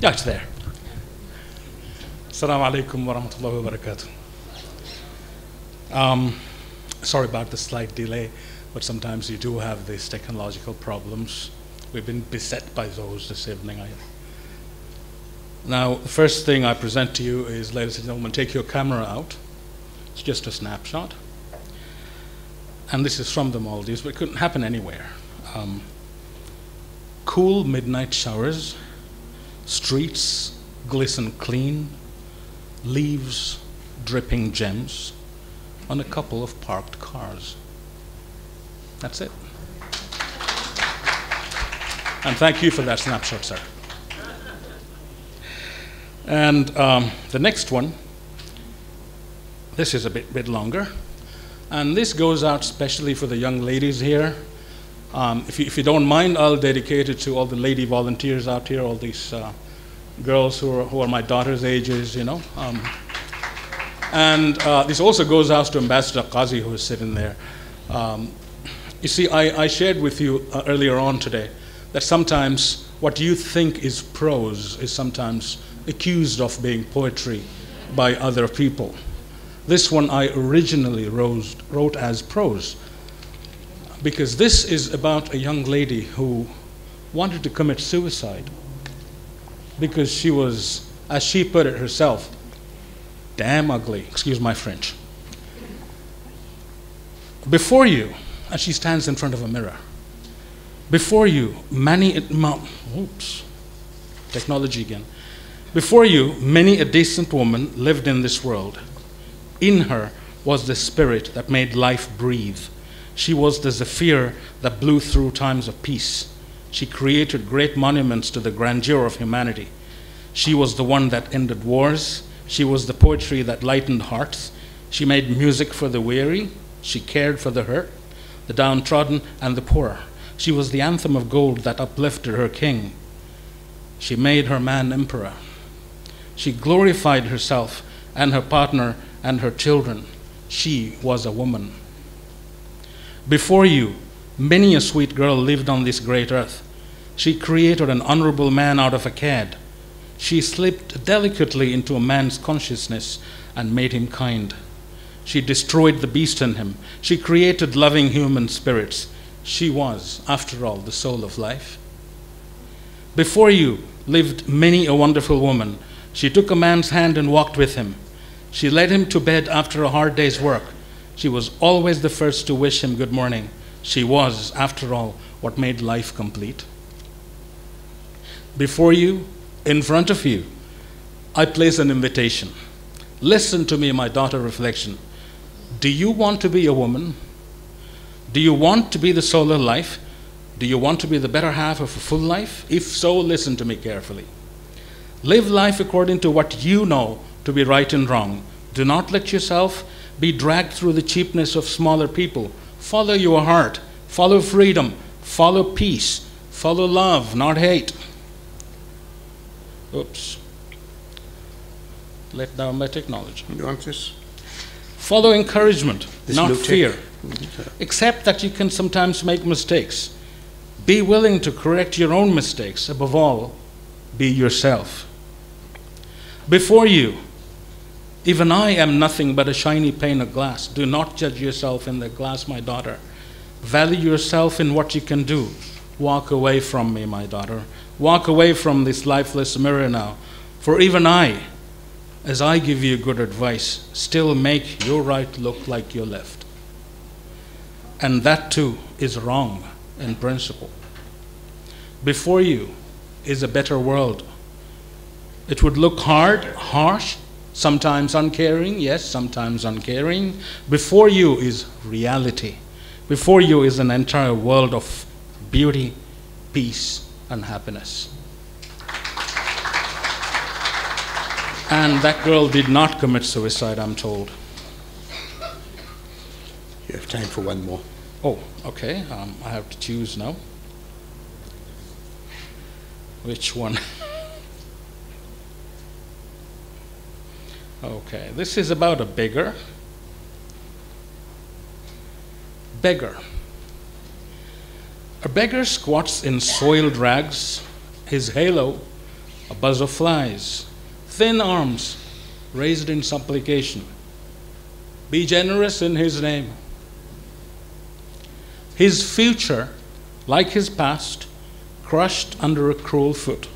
Yeah, it's there. Assalamu alaikum wa rahmatullahi wa barakatuh. Sorry about the slight delay, but sometimes you do have these technological problems. We've been beset by those this evening. Now, the first thing I present to you is, ladies and gentlemen, take your camera out. It's just a snapshot. And this is from the Maldives, but it couldn't happen anywhere. Cool midnight showers. Streets glisten clean, leaves dripping gems on a couple of parked cars. That's it. And thank you for that snapshot, sir. And the next one, this is a bit longer. And this goes out specially for the young ladies here. If you don't mind, I'll dedicate it to all the lady volunteers out here, all these girls who are my daughter's ages, you know. And this also goes out to Ambassador Qazi, who is sitting there. You see, I shared with you earlier on today that sometimes what you think is prose is sometimes accused of being poetry by other people. This one I originally wrote as prose, because this is about a young lady who wanted to commit suicide because she was, as she put it herself, damn ugly, excuse my French. Before you, as she stands in front of a mirror, before you, technology again. Before you, many a decent woman lived in this world. In her was the spirit that made life breathe. She was the zephyr that blew through times of peace. She created great monuments to the grandeur of humanity. She was the one that ended wars. She was the poetry that lightened hearts. She made music for the weary. She cared for the hurt, the downtrodden, and the poor. She was the anthem of gold that uplifted her king. She made her man emperor. She glorified herself and her partner and her children. She was a woman. Before you, many a sweet girl lived on this great earth. She created an honorable man out of a cad. She slipped delicately into a man's consciousness and made him kind. She destroyed the beast in him. She created loving human spirits. She was, after all, the soul of life. Before you lived many a wonderful woman. She took a man's hand and walked with him. She led him to bed after a hard day's work. She was always the first to wish him good morning. She was, after all, what made life complete. Before you, in front of you, I place an invitation. Listen to me, my daughter reflection. Do you want to be a woman? Do you want to be the soul of life? Do you want to be the better half of a full life? If so, listen to me carefully. Live life according to what you know to be right and wrong. Do not let yourself be dragged through the cheapness of smaller people. Follow your heart. Follow freedom. Follow peace. Follow love, not hate. Oops. Let down my technology. You want this? Follow encouragement, not Luke fear. Accept that you can sometimes make mistakes. Be willing to correct your own mistakes. Above all, be yourself. Before you, even I am nothing but a shiny pane of glass. Do not judge yourself in the glass, my daughter. Value yourself in what you can do. Walk away from me, my daughter. Walk away from this lifeless mirror now. For even I, as I give you good advice, still make your right look like your left. And that too is wrong in principle. Before you is a better world. It would look hard, harsh, sometimes uncaring, yes, sometimes uncaring. Before you is reality. Before you is an entire world of beauty, peace, and happiness. And that girl did not commit suicide, I'm told. You have time for one more. Oh, okay. I have to choose now. Which one? Okay, this is about a beggar. Beggar. A beggar squats in soiled rags, his halo a buzz of flies, thin arms raised in supplication. Be generous in his name. His future, like his past, crushed under a cruel foot,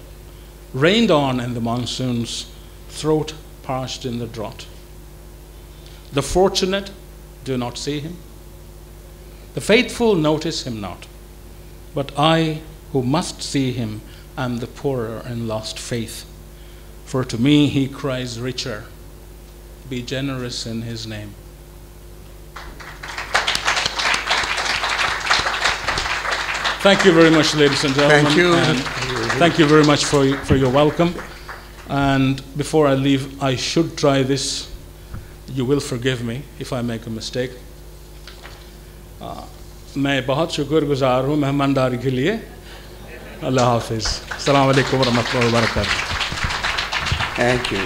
rained on in the monsoons, throat parched in the drought. The fortunate do not see him. The faithful notice him not. But I, who must see him, am the poorer in lost faith. For to me he cries richer. Be generous in his name. Thank you very much, ladies and gentlemen. Thank you. And thank you very much for your welcome. And before I leave, I should try this. You will forgive me if I make a mistake. मैं बहुत शुक्रगुजार हूँ मेहमानदारी के लिए. अल्लाह हाफिज़. अस्सलाम वालेकुम व रहमतुल्लाहि व बरकातहू. Thank you.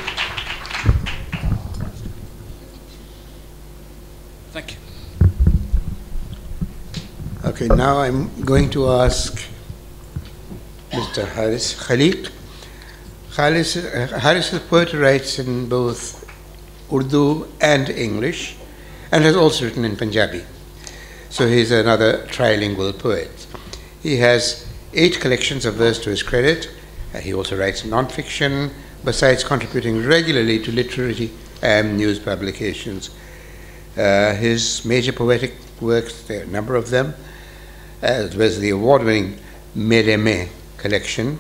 Thank you. Okay, now I'm going to ask Mr. Khalique. Haris's poetry writes in both Urdu and English and has also written in Punjabi. So he's another trilingual poet. He has 8 collections of verse to his credit. He also writes non-fiction, besides contributing regularly to literary and news publications. His major poetic works, there are a number of them, as well as the award-winning Mere Me collection.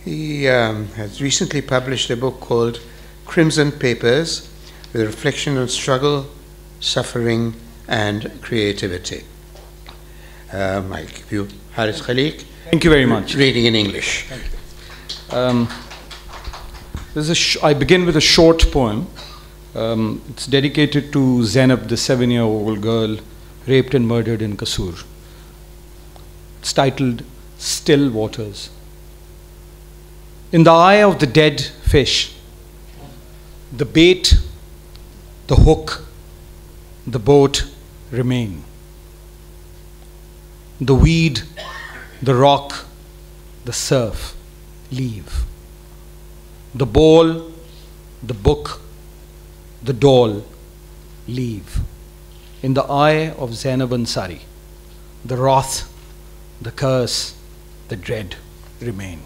He has recently published a book called Crimson Papers, with a reflection on struggle, suffering, and creativity. I give you Haris Khalique. Thank you very much. Reading in English. I begin with a short poem. It's dedicated to Zainab, the 7-year-old girl raped and murdered in Kasur. It's titled Still Waters. In the eye of the dead fish, the bait, the hook, the boat remain. The weed, the rock, the surf leave. The ball, the book, the doll leave. In the eye of Zainab Ansari, the wrath, the curse, the dread remain.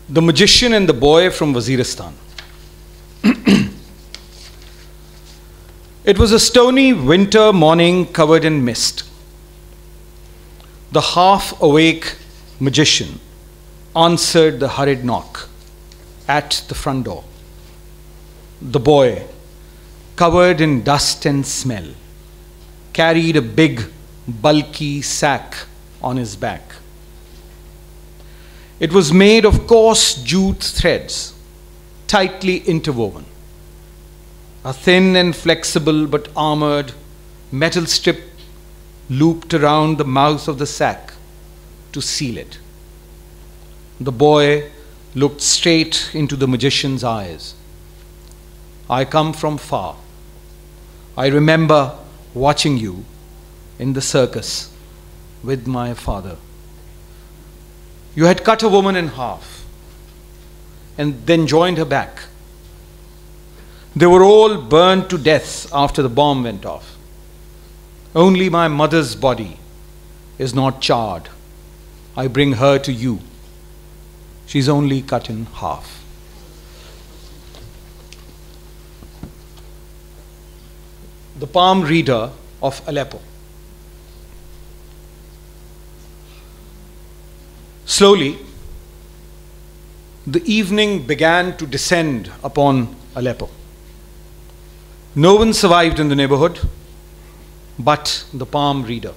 The Magician and the Boy from Waziristan. It was a stony winter morning covered in mist. The half-awake magician answered the hurried knock at the front door. The boy, covered in dust and smell, carried a big, bulky sack on his back. It was made of coarse jute threads, tightly interwoven. A thin and flexible but armored metal strip looped around the mouth of the sack to seal it. The boy looked straight into the magician's eyes. I come from far. I remember watching you in the circus with my father. You had cut a woman in half and then joined her back. They were all burned to death after the bomb went off. Only my mother's body is not charred. I bring her to you. She's only cut in half. The palm reader of Aleppo. Slowly, the evening began to descend upon Aleppo. No one survived in the neighborhood but the palm reader.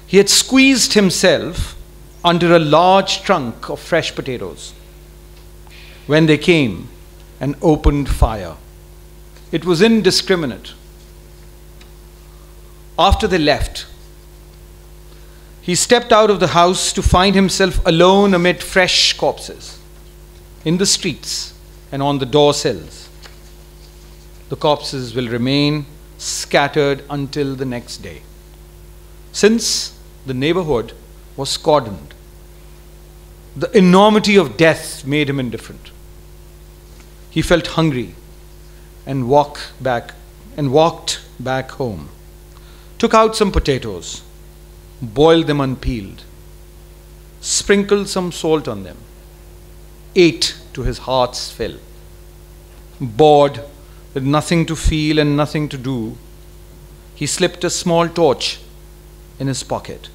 He had squeezed himself under a large trunk of fresh potatoes when they came and opened fire. It was indiscriminate. After they left, he stepped out of the house to find himself alone amid fresh corpses in the streets and on the door sills. The corpses will remain scattered until the next day, since the neighborhood was cordoned. The enormity of death made him indifferent. He felt hungry and walked back home, took out some potatoes, boiled them unpeeled, sprinkled some salt on them, ate to his heart's fill. Bored, with nothing to feel and nothing to do, he slipped a small torch in his pocket,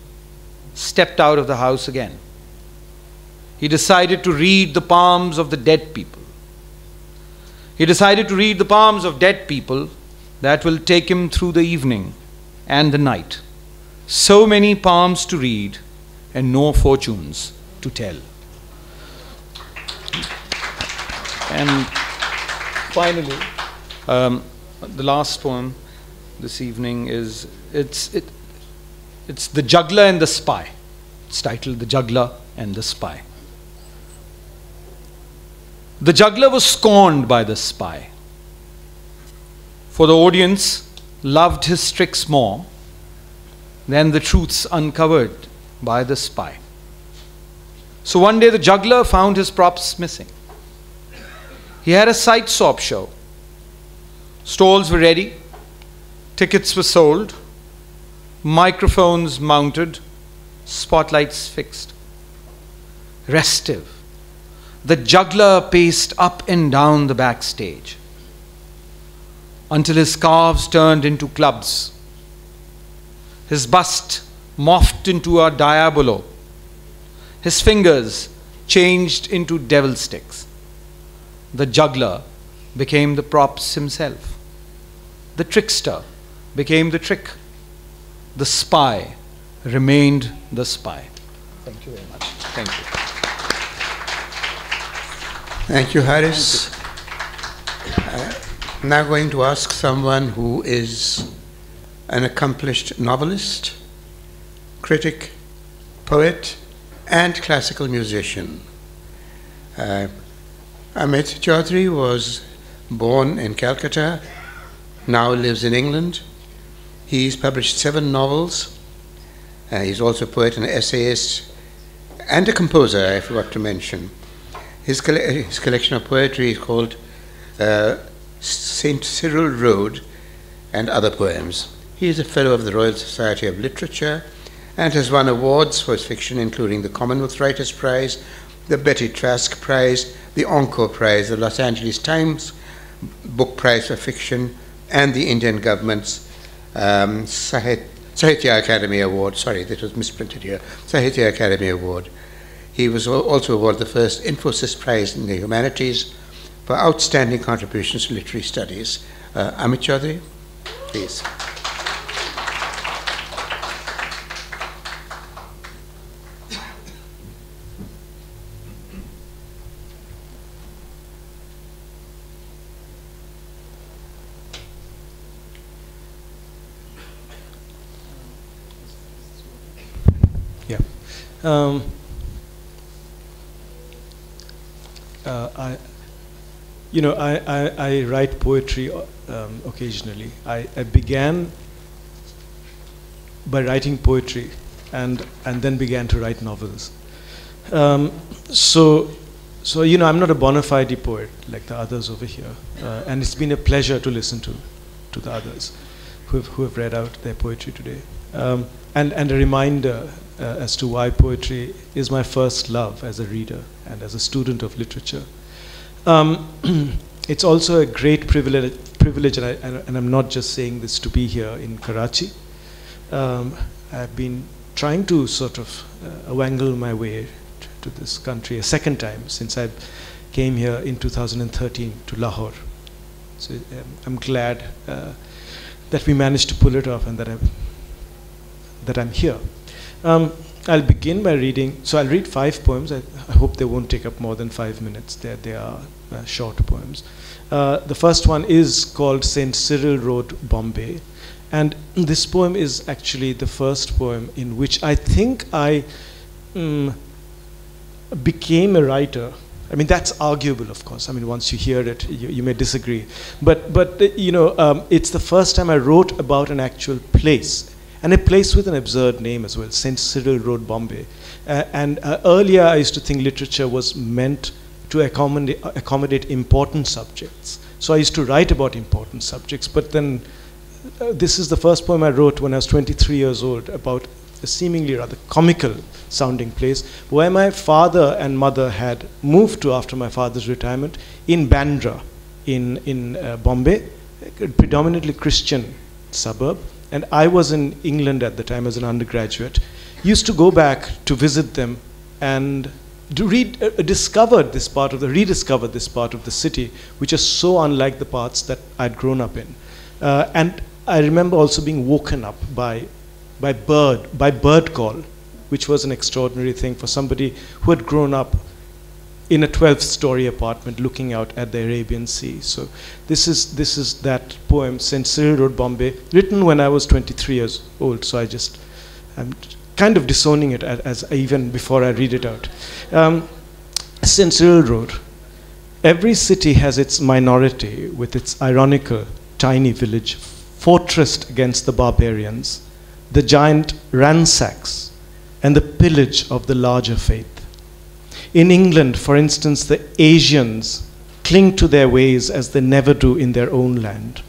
stepped out of the house again. He decided to read the palms of the dead people. He decided to read the palms of dead people that will take him through the evening and the night. So many palms to read and no fortunes to tell. And finally, the last poem this evening is it's The Juggler and the Spy. It's titled The Juggler and the Spy. The juggler was scorned by the spy, for the audience loved his tricks more than the truths uncovered by the spy. So one day the juggler found his props missing. He had a sight swap show. Stalls were ready, tickets were sold, microphones mounted, spotlights fixed. Restive, the juggler paced up and down the backstage until his calves turned into clubs, his bust morphed into a diabolo, his fingers changed into devil sticks. The juggler became the props himself. The trickster became the trick. The spy remained the spy. Thank you very much. Thank you. Thank you, Haris. I'm now going to ask someone who is an accomplished novelist, critic, poet, and classical musician. Amit Chaudhuri was born in Calcutta, now lives in England. He's published 7 novels. He's also a poet and an essayist and a composer, I forgot to mention. His collection of poetry is called St. Cyril Road and Other Poems. He is a Fellow of the Royal Society of Literature and has won awards for his fiction, including the Commonwealth Writers' Prize, the Betty Trask Prize, the Encore Prize, the Los Angeles Times Book Prize for Fiction, and the Indian government's Sahitya Academy Award. Sorry, that was misprinted here. Sahitya Academy Award. He was also awarded the first Infosys Prize in the Humanities for outstanding contributions to literary studies. Amit Chaudhuri, please. I write poetry occasionally. I began by writing poetry and then began to write novels. So I'm not a bona fide poet like the others over here, and it's been a pleasure to listen to the others who have read out their poetry today, and a reminder as to why poetry is my first love as a reader and as a student of literature. It's also a great privilege, and I'm not just saying this to be here in Karachi. I've been trying to sort of wangle my way to this country a second time since I came here in 2013 to Lahore. So I'm glad that we managed to pull it off and that I'm here. I'll begin by reading. So I'll read 5 poems. I hope they won't take up more than 5 minutes. They are short poems. The first one is called St. Cyril Road, Bombay. And this poem is actually the first poem in which I think I became a writer. I mean, that's arguable, of course. I mean, once you hear it, you may disagree. But it's the first time I wrote about an actual place, and a place with an absurd name as well, St. Cyril Road, Bombay. Earlier, I used to think literature was meant to accommodate important subjects. So I used to write about important subjects, but then this is the first poem I wrote when I was 23 years old about a seemingly rather comical sounding place where my father and mother had moved to after my father's retirement in Bandra in Bombay, a predominantly Christian suburb. And I was in England at the time as an undergraduate. Used to go back to visit them and to rediscovered this part of the city, which is so unlike the parts that I'd grown up in. And I remember also being woken up by bird call, which was an extraordinary thing for somebody who had grown up in a 12-story apartment looking out at the Arabian Sea. So this is that poem, St. Cyril Road, Bombay, written when I was 23 years old. So I'm kind of disowning it as even before I read it out. St. Cyril Road. Every city has its minority with its ironical tiny village, fortressed against the barbarians, the giant ransacks, and the pillage of the larger faith. In England, for instance, the Asians cling to their ways as they never do in their own land.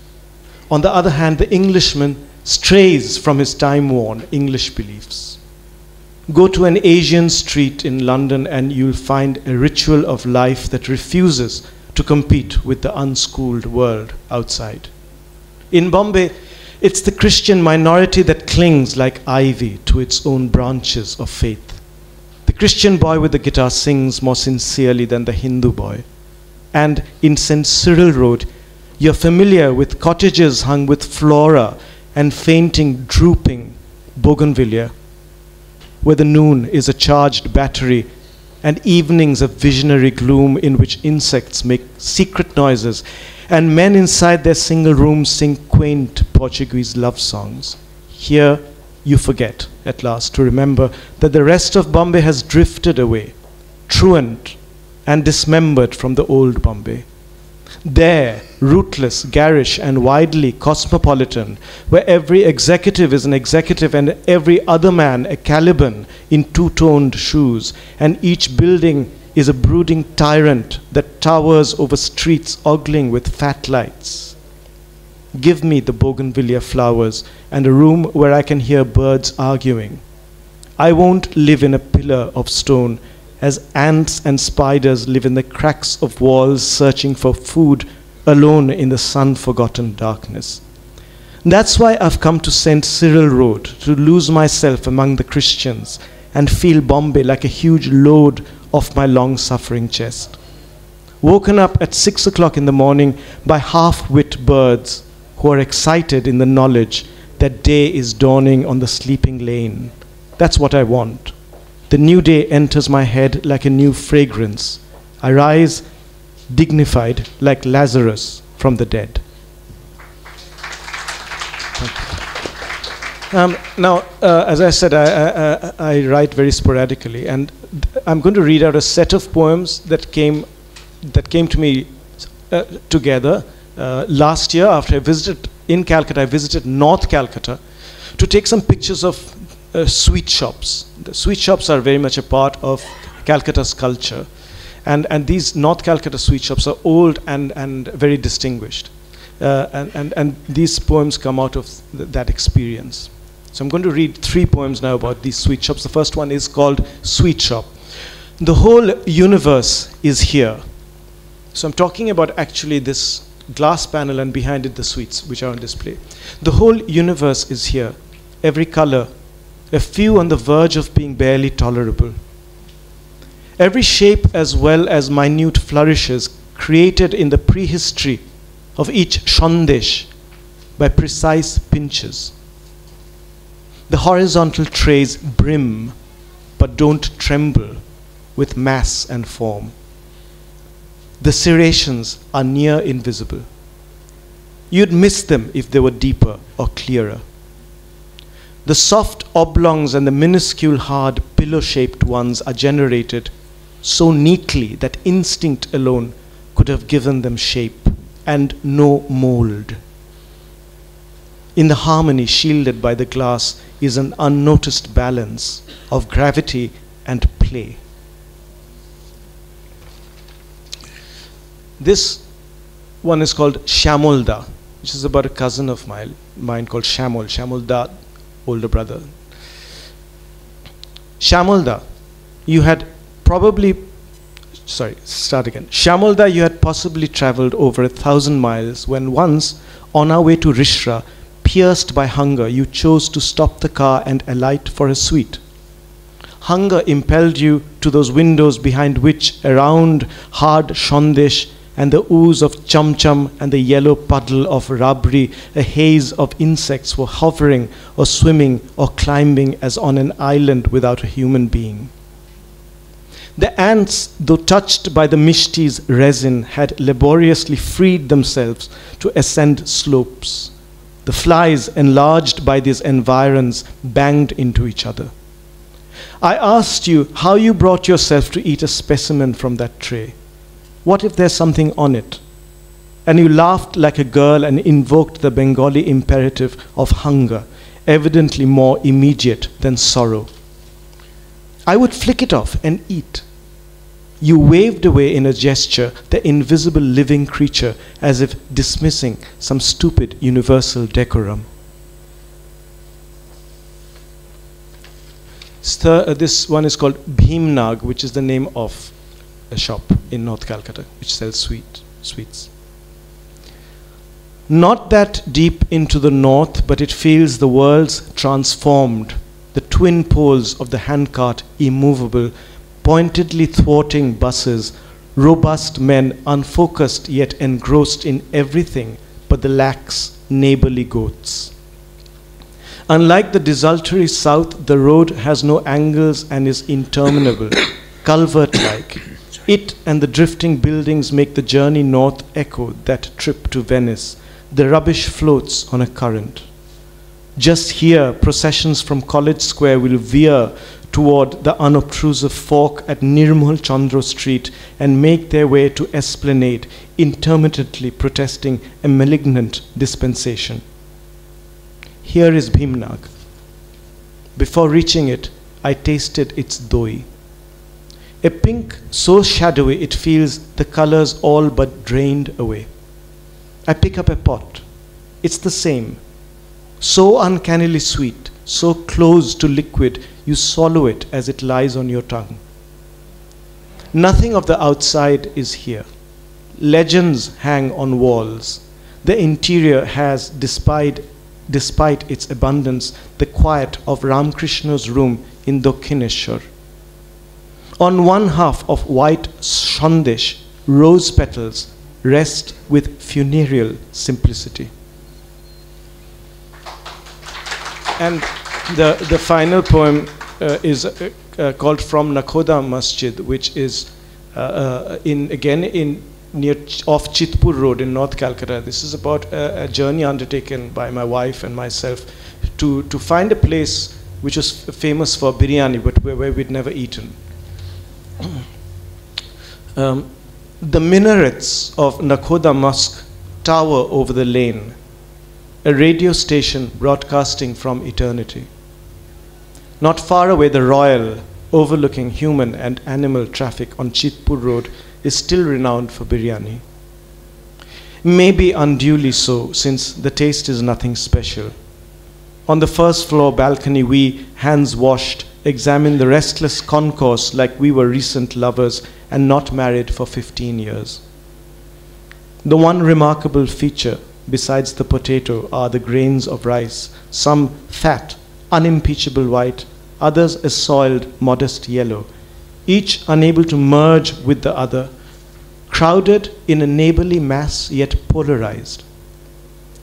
On the other hand, the Englishman strays from his time-worn English beliefs. Go to an Asian street in London and you'll find a ritual of life that refuses to compete with the unschooled world outside. In Bombay, it's the Christian minority that clings like ivy to its own branches of faith. The Christian boy with the guitar sings more sincerely than the Hindu boy. And in St. Cyril Road, you're familiar with cottages hung with flora and fainting, drooping bougainvillea, where the noon is a charged battery and evenings of visionary gloom in which insects make secret noises and men inside their single rooms sing quaint Portuguese love songs. Here you forget at last to remember that the rest of Bombay has drifted away, truant and dismembered from the old Bombay. There, rootless, garish, and widely cosmopolitan, where every executive is an executive and every other man a Caliban in two-toned shoes, and each building is a brooding tyrant that towers over streets ogling with fat lights. Give me the bougainvillea flowers and a room where I can hear birds arguing. I won't live in a pillar of stone as ants and spiders live in the cracks of walls searching for food alone in the sun-forgotten darkness. That's why I've come to St. Cyril Road, to lose myself among the Christians and feel Bombay like a huge load off my long-suffering chest. Woken up at 6 o'clock in the morning by half-wit birds who are excited in the knowledge that day is dawning on the sleeping lane. That's what I want. The new day enters my head like a new fragrance. I rise dignified like Lazarus from the dead. Now, as I said, I write very sporadically, and I'm going to read out a set of poems that came that came to me together last year after I visited in Calcutta. I visited North Calcutta to take some pictures of sweet shops. The sweet shops are very much a part of Calcutta's culture. And these North Calcutta sweet shops are old and very distinguished. And these poems come out of that experience. So I'm going to read 3 poems now about these sweet shops. The first one is called Sweet Shop. The whole universe is here. So I'm talking about actually this glass panel and behind it the sweets which are on display. The whole universe is here. Every color, a few on the verge of being barely tolerable. Every shape as well as minute flourishes created in the prehistory of each shandesh by precise pinches. The horizontal trays brim but don't tremble with mass and form. The serrations are near invisible. You'd miss them if they were deeper or clearer. The soft oblongs and the minuscule hard pillow-shaped ones are generated so neatly that instinct alone could have given them shape and no mold. In the harmony shielded by the glass is an unnoticed balance of gravity and play. This one is called Shamolda, which is about a cousin of mine called Shamolda, older brother. Shamolda, you had Shamolda, you had possibly traveled over 1,000 miles when once, on our way to Rishra, pierced by hunger, you chose to stop the car and alight for a sweet. Hunger impelled you to those windows behind which a round, hard shondesh and the ooze of chum-chum and the yellow puddle of rabri, a haze of insects were hovering or swimming or climbing as on an island without a human being. The ants, though touched by the mishti's resin, had laboriously freed themselves to ascend slopes. The flies, enlarged by these environs, banged into each other. I asked you how you brought yourself to eat a specimen from that tray. What if there's something on it? And you laughed like a girl and invoked the Bengali imperative of hunger, evidently more immediate than sorrow. I would flick it off and eat. You waved away in a gesture the invisible living creature as if dismissing some stupid universal decorum. This one is called Bhimnag, which is the name of a shop in North Calcutta which sells sweets. Not that deep into the north, but it feels the world's transformed, the twin poles of the handcart immovable, pointedly thwarting buses, robust men unfocused yet engrossed in everything but the lax neighborly goats. Unlike the desultory south, the road has no angles and is interminable, culvert-like. It and the drifting buildings make the journey north echo that trip to Venice. The rubbish floats on a current. Just here, processions from College Square will veer toward the unobtrusive fork at Nirmal Chandra Street and make their way to Esplanade, intermittently protesting a malignant dispensation. Here is Bhimnag. Before reaching it, I tasted its doi. A pink so shadowy it feels the colors all but drained away. I pick up a pot. It's the same. So uncannily sweet, so close to liquid, you swallow it as it lies on your tongue. Nothing of the outside is here. Legends hang on walls. The interior has, despite its abundance, the quiet of Ramakrishna's room in Dokhineshwar. On one half of white shandesh, rose petals rest with funereal simplicity. And the final poem is called From Nakhoda Masjid, which is off Chitpur Road in North Calcutta. This is about a journey undertaken by my wife and myself to find a place which was famous for biryani, but where we'd never eaten. The minarets of Nakhoda Mosque tower over the lane, a radio station broadcasting from eternity. Not far away, the Royal, overlooking human and animal traffic on Chitpur Road, is still renowned for biryani. Maybe unduly so, since the taste is nothing special. On the first floor balcony, we, hands washed, examine the restless concourse like we were recent lovers and not married for 15 years. The one remarkable feature, besides the potato, are the grains of rice, some fat, unimpeachable white, others a soiled, modest yellow, each unable to merge with the other, crowded in a neighborly mass yet polarized.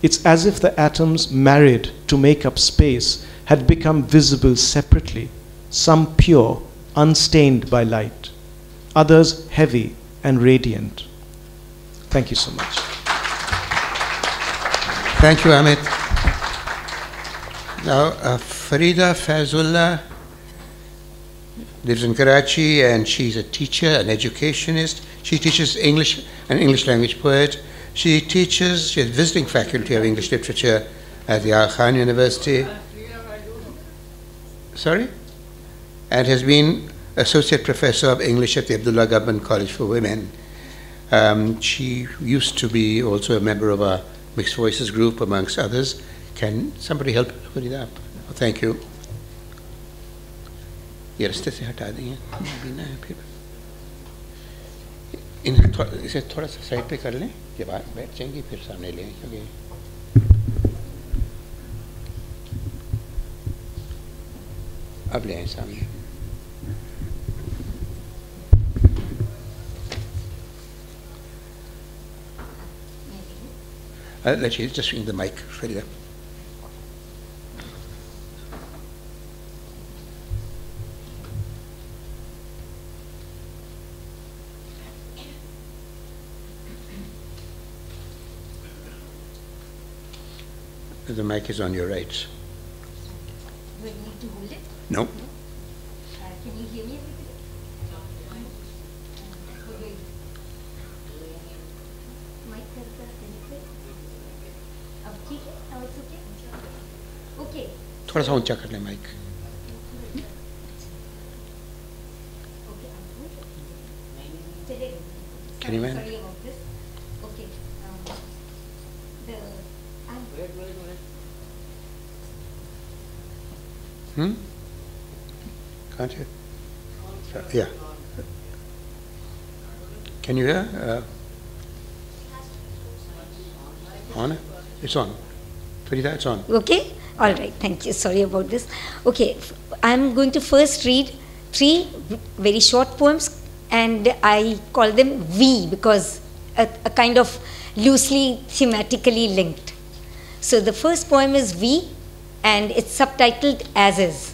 It's as if the atoms married to make up space had become visible separately, some pure, unstained by light, others heavy and radiant. Thank you so much. Thank you, Amit. Now, Farida Faizullah lives in Karachi, and she's a teacher, an educationist. She teaches English, an English language poet. She has visiting faculty of English literature at the Aga Khan University. Sorry? And has been associate professor of English at the Abdullah Government College for Women. She used to be also a member of our Mixed Voices group, amongst others. Can somebody help put it up? Oh, thank you. ये रास्ते से हटा देंगे बिना फिर इसे थोड़ा सा साइड पे कर लें जब आप बैठ जाएंगे फिर सामने लें क्योंकि अब ले आए सामने let's just in the mic Farida. The mic is on your right. Do I need to hold it? No. Can you hear me? Mic अब ठीक है? Now it's okay? Okay. थोड़ा सा ऊंचा कर ले mic. Can you manage? Sorry about this. Okay. Can't you? Yeah. Can you hear? On it? It's on. Farida, it's on. Okay? All right. Thank you. Sorry about this. Okay. I'm going to first read 3 very short poems, and I call them V because a kind of loosely thematically linked. So the first poem is V, and it's subtitled As Is.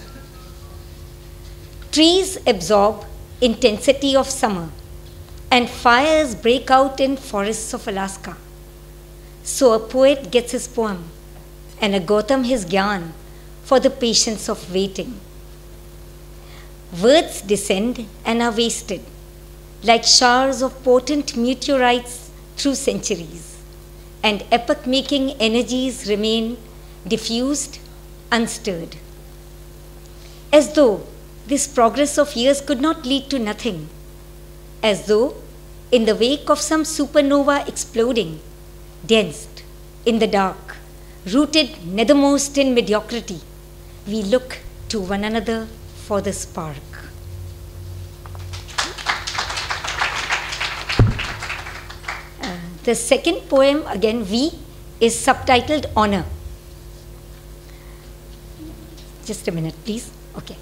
Trees absorb intensity of summer, and fires break out in forests of Alaska. So a poet gets his poem, and a Gautam his gyan for the patience of waiting. Words descend and are wasted, like showers of potent meteorites through centuries, and epoch-making energies remain diffused, unstirred. As though this progress of years could not lead to nothing, as though in the wake of some supernova exploding, densed in the dark, rooted nethermost in mediocrity, we look to one another for the spark. The second poem, again V, is subtitled Honor. Just a minute, please. Okay.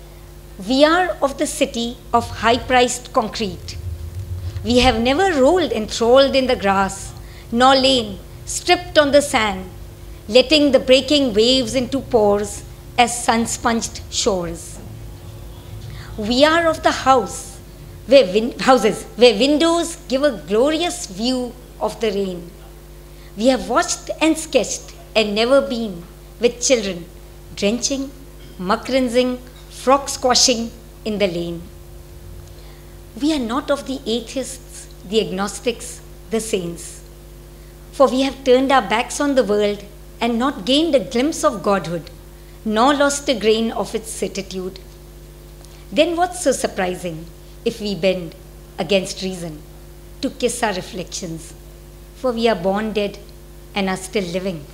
We are of the city of high-priced concrete. We have never rolled enthralled in the grass, nor lain stripped on the sand, letting the breaking waves into pores as sun-sponged shores. We are of the houses where windows give a glorious view of the rain. We have watched and sketched and never been with children drenching, muck-rinsing, frog squashing in the lane. We are not of the atheists the agnostics, the saints. For we have turned our backs on the world and not gained a glimpse of Godhood, nor lost a grain of its certitude. Then what's so surprising if we bend against reason to kiss our reflections? For we are born dead and are still living.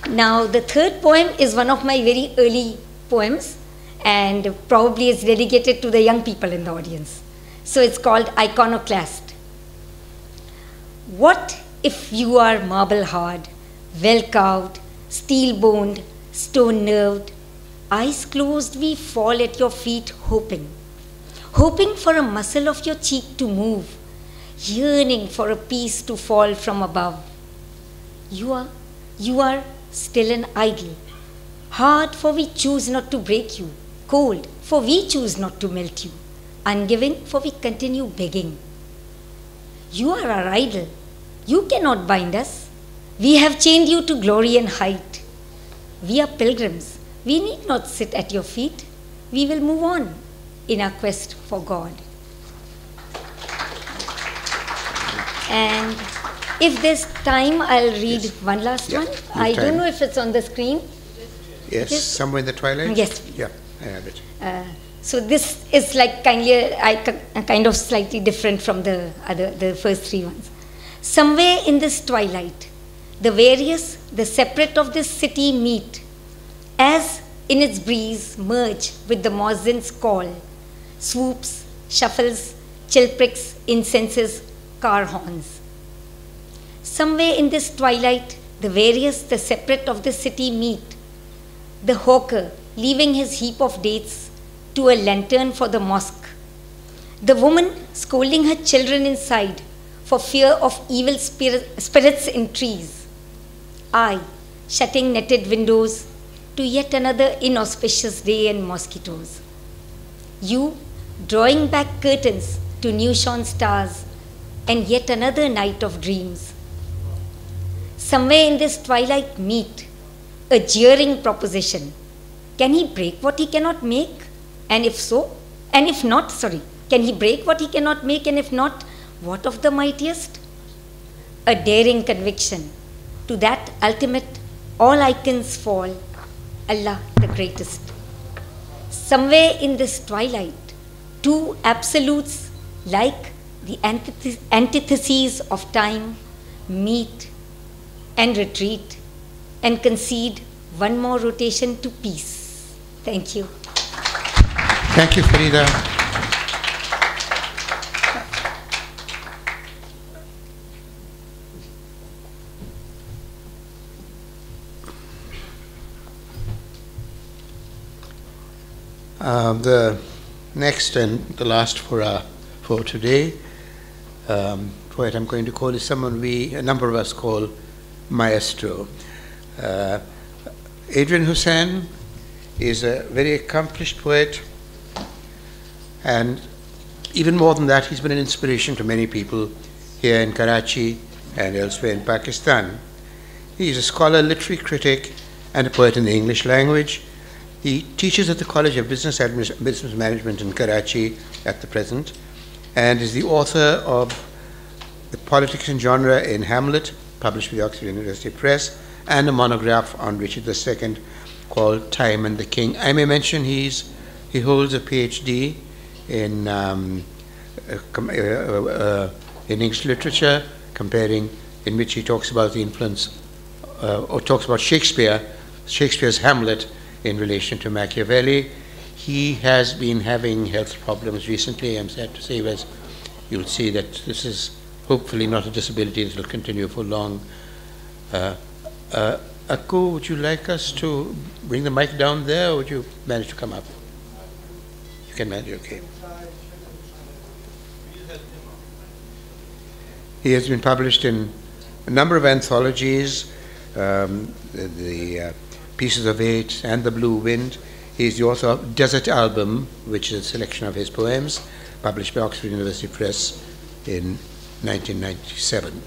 Now, the third poem is one of my very early poems and probably is dedicated to the young people in the audience. So it's called Iconoclast. What if you are marble hard, well carved, steel boned, stone nerved, eyes closed, we fall at your feet hoping for a muscle of your cheek to move, yearning for a piece to fall from above. You are still an idol, hard for we choose not to break you, cold for we choose not to melt you, ungiving for we continue begging. You are our idol, you cannot bind us. We have chained you to glory and height. We are pilgrims, we need not sit at your feet. We will move on in our quest for God. And if there's time, I'll read one last one. I don't know if it's on the screen. Yes, somewhere in the twilight? Yes. Yeah, I have it. So this is like kind of slightly different from the first three ones. Somewhere in this twilight, the various, the separate of this city meet, as in its breeze merge with the mozzin's call, swoops, shuffles, chilpricks, incenses, car horns. Somewhere in this twilight, the various, the separate of the city meet, the hawker leaving his heap of dates to a lantern for the mosque, the woman scolding her children inside for fear of evil spirits in trees, I shutting netted windows to yet another inauspicious day and mosquitoes, you drawing back curtains to new-shone stars and yet another night of dreams. Somewhere in this twilight meet a jeering proposition. Can he break what he cannot make? And if so, and if not, can he break what he cannot make? And if not, what of the mightiest? A daring conviction. To that ultimate, all icons fall, Allah the greatest. Somewhere in this twilight, two absolutes like the antitheses of time meet and retreat and concede one more rotation to peace. Thank you. Thank you, Farida. The next and the last for today, poet I'm going to call is someone a number of us call Maestro. Adrian Husain is a very accomplished poet, and even more than that, he's been an inspiration to many people here in Karachi and elsewhere in Pakistan. He's a scholar, literary critic, and a poet in the English language. He teaches at the College of Business Management in Karachi at the present, and is the author of The Politics and Genre in Hamlet, published by the Oxford University Press, and a monograph on Richard II called Time and the King. I may mention he holds a PhD in English literature, in which he talks about the influence, or talks about Shakespeare's Hamlet in relation to Machiavelli. He has been having health problems recently, I'm sad to say, as you'll see that this is hopefully not a disability that will continue for long. Akku, would you like us to bring the mic down there, or would you manage to come up? You can manage, okay. He has been published in a number of anthologies, the Pieces of Eight and The Blue Wind. He is the author of Desert Album, which is a selection of his poems, published by Oxford University Press in 1997.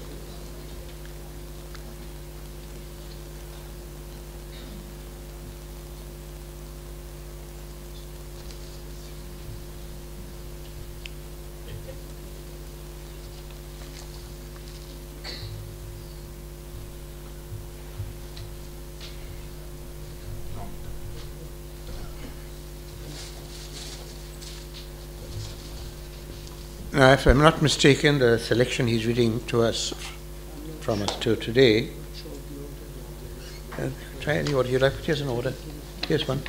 Now, if I'm not mistaken, the selection he's reading to us from us to today. Try any order you like, but here's an order. Here's one.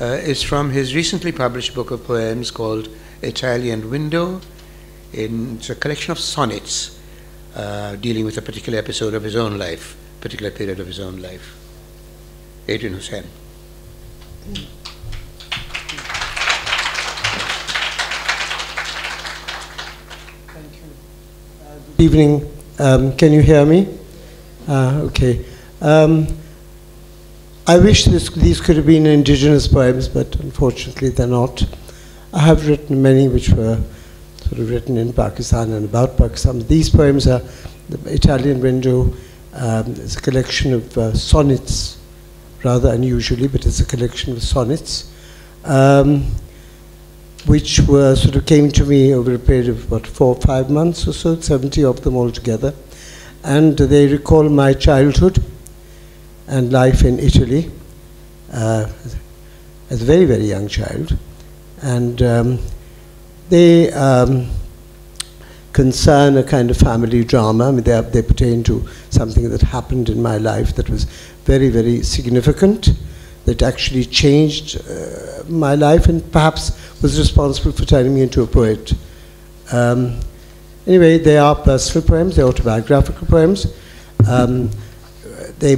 Is from his recently published book of poems called Italian Window. It's a collection of sonnets dealing with a particular episode of his own life, particular period of his own life. Adrian Husain. Good evening. Can you hear me? Okay. I wish these could have been indigenous poems, but unfortunately they're not. I have written many which were sort of written in Pakistan and about Pakistan. These poems are the Italian Window. It's a collection of sonnets, rather unusually, but it's a collection of sonnets, which were sort of came to me over a period of about 4 or 5 months or so, 70 of them altogether. And they recall my childhood and life in Italy as a very, very young child. And they concern a kind of family drama. I mean, they pertain to something that happened in my life that was very, very significant, that actually changed my life and perhaps was responsible for turning me into a poet. Anyway, they are personal poems, they're autobiographical poems. They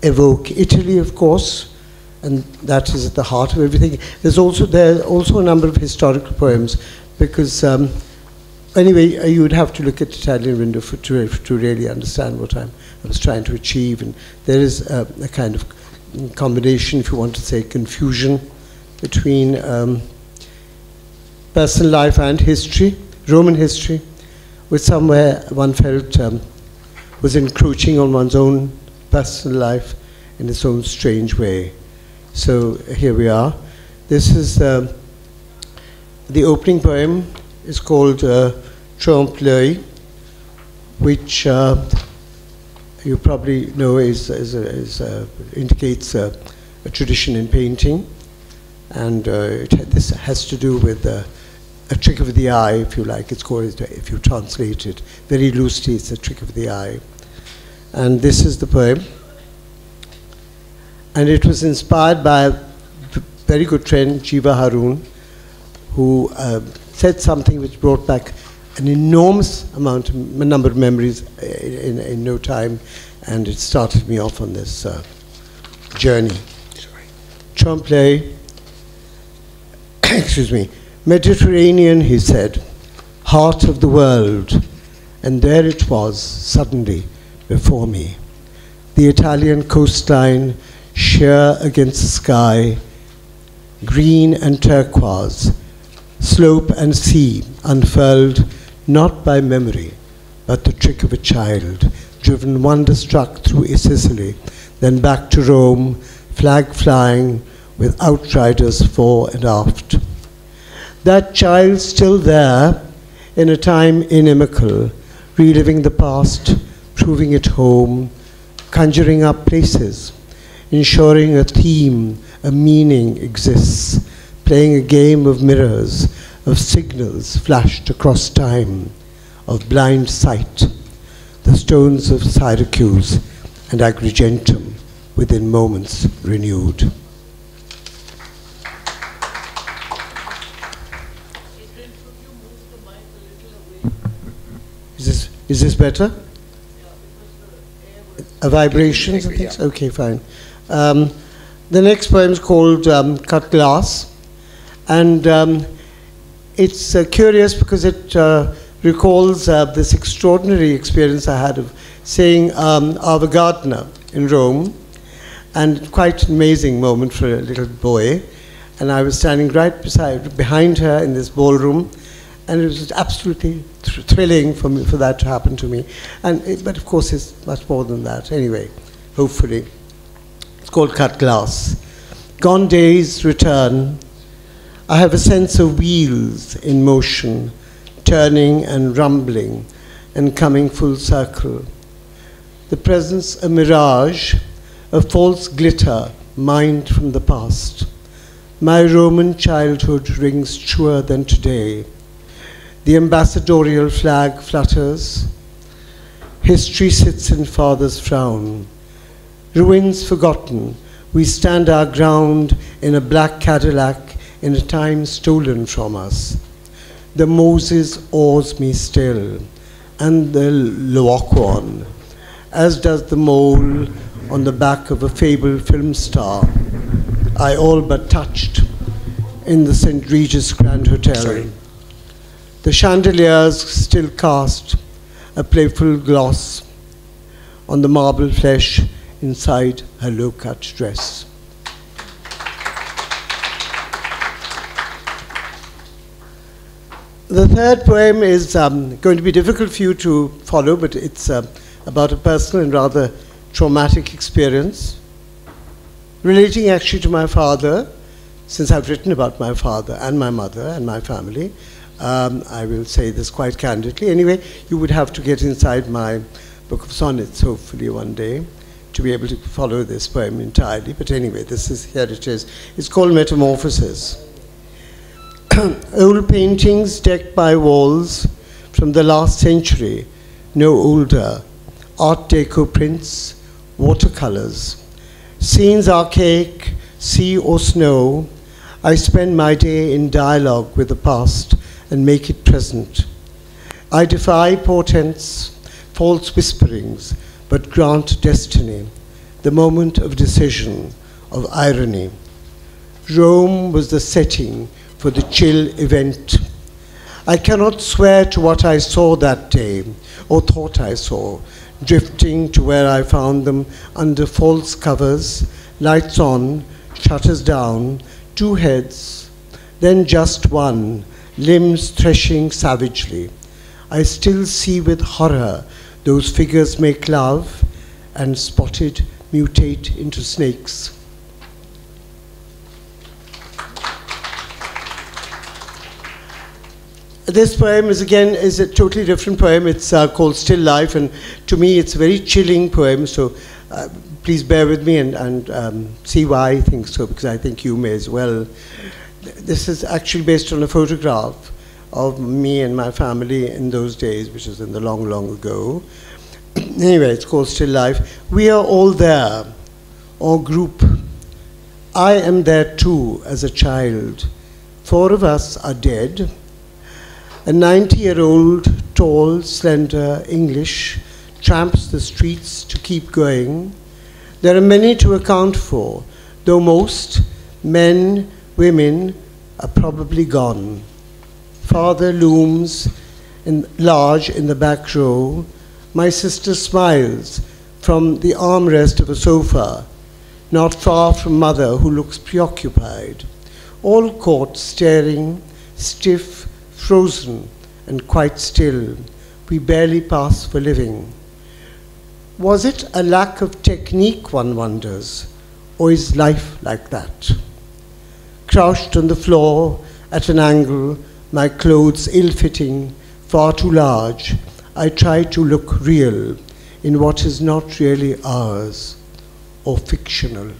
evoke Italy, of course, and that is at the heart of everything. There are also a number of historical poems, because anyway, you would have to look at Italian Window to really understand what I was trying to achieve. And there is a kind of combination, if you want to say, confusion between personal life and history, Roman history, which somewhere one felt was encroaching on one's own personal life in its own strange way. So here we are. This is the opening poem is called Trompe l'œil, which you probably know indicates a tradition in painting, and this has to do with a trick of the eye, if you like. It's called, if you translate it very loosely, it's a trick of the eye. And this is the poem. And it was inspired by a very good friend, Jiva Haroun, who said something which brought back an enormous number of memories in no time, and it started me off on this journey. Trompe l'œil, excuse me, Mediterranean, he said, heart of the world, and there it was, suddenly, before me. The Italian coastline, sheer against the sky, green and turquoise, slope and sea, unfurled not by memory, but the trick of a child, driven wonder-struck through Sicily, then back to Rome, flag flying, with outriders fore and aft. That child still there, in a time inimical, reliving the past, proving it home, conjuring up places, ensuring a theme, a meaning exists, playing a game of mirrors, of signals flashed across time, of blind sight, the stones of Syracuse and Agrigentum within moments renewed. Is this better? A vibration? Yeah. Okay, fine. The next poem is called Cut Glass, and it's curious because it recalls this extraordinary experience I had of seeing Ave Gardner in Rome, and quite an amazing moment for a little boy. And I was standing right behind her in this ballroom, and it was absolutely thrilling for that to happen to me. But of course, it's much more than that. Anyway, hopefully. It's called Cut Glass. Gone days return. I have a sense of wheels in motion, turning and rumbling and coming full circle. The presence a mirage, a false glitter mined from the past. My Roman childhood rings truer than today. The ambassadorial flag flutters. History sits in father's frown. Ruins forgotten, we stand our ground in a black Cadillac in a time stolen from us. The Moses awes me still, and the Laocoon, as does the mole on the back of a fabled film star. I all but touched in the St. Regis Grand Hotel. Sorry. The chandeliers still cast a playful gloss on the marble flesh inside her low-cut dress. The third poem is going to be difficult for you to follow, but it's about a personal and rather traumatic experience, relating actually to my father, since I've written about my father and my mother and my family. I will say this quite candidly. Anyway, you would have to get inside my book of sonnets, hopefully one day, to be able to follow this poem entirely. But anyway, here it is. It's called Metamorphosis. Old paintings decked by walls from the last century, no older. Art Deco prints, watercolors. Scenes archaic, sea or snow. I spend my day in dialogue with the past and make it present. I defy portents, false whisperings, but grant destiny, the moment of decision, of irony. Rome was the setting for the chill event. I cannot swear to what I saw that day, or thought I saw, drifting to where I found them under false covers, lights on, shutters down, two heads, then just one, limbs threshing savagely. I still see with horror those figures make love and spotted mutate into snakes. This poem is a totally different poem. It's called Still Life, and to me it's a very chilling poem, so please bear with me and see why I think so, because I think you may as well. This is actually based on a photograph of me and my family in those days, which is in the long, long ago. Anyway, it's called Still Life. We are all there, or group. I am there too as a child. 4 of us are dead. A 90-year-old, tall, slender, English, tramps the streets to keep going. There are many to account for, though most, men, women, are probably gone. Father looms large in the back row. My sister smiles from the armrest of a sofa, not far from mother who looks preoccupied. All caught staring, stiff, frozen, and quite still. We barely pass for living. Was it a lack of technique, one wonders, or is life like that? Crouched on the floor at an angle, my clothes ill-fitting, far too large, I try to look real in what is not really ours, or fictional.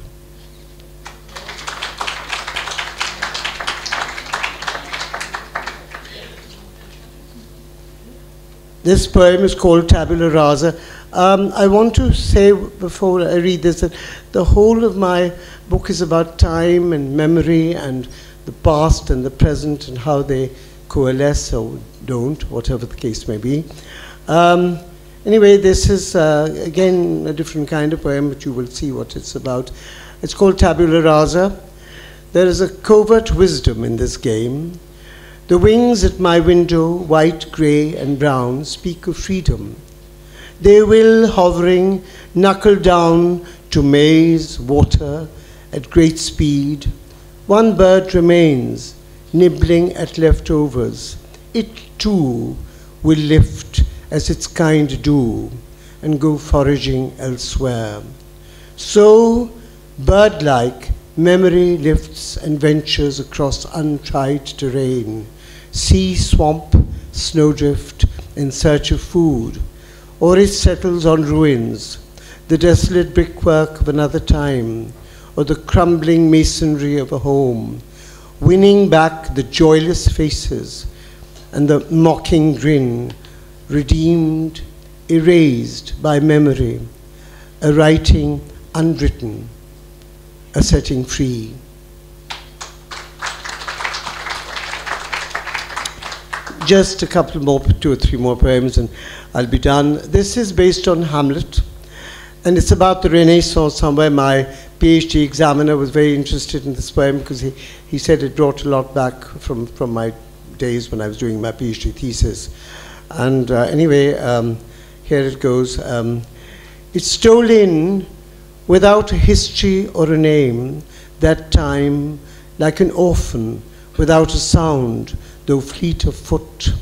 This poem is called Tabula Rasa. I want to say before I read this that the whole of my book is about time and memory and the past and the present and how they coalesce or don't, whatever the case may be. Anyway, this is again a different kind of poem, but you will see what it's about. It's called Tabula Rasa. There is a covert wisdom in this game. The wings at my window, white, grey, and brown, speak of freedom. They will, hovering, knuckle down to maize, water, at great speed. One bird remains, nibbling at leftovers. It, too, will lift as its kind do, and go foraging elsewhere. So, bird-like, memory lifts and ventures across untried terrain. Sea, swamp, snowdrift, in search of food, or it settles on ruins, the desolate brickwork of another time, or the crumbling masonry of a home, winning back the joyless faces and the mocking grin, redeemed, erased by memory, a writing unwritten, a setting free. Just a couple more, 2 or 3 more poems and I'll be done. This is based on Hamlet, and it's about the Renaissance somewhere. My PhD examiner was very interested in this poem because he said it brought a lot back from my days when I was doing my PhD thesis. And anyway, here it goes. It stole in without a history or a name, that time, like an orphan, without a sound, though fleet of foot.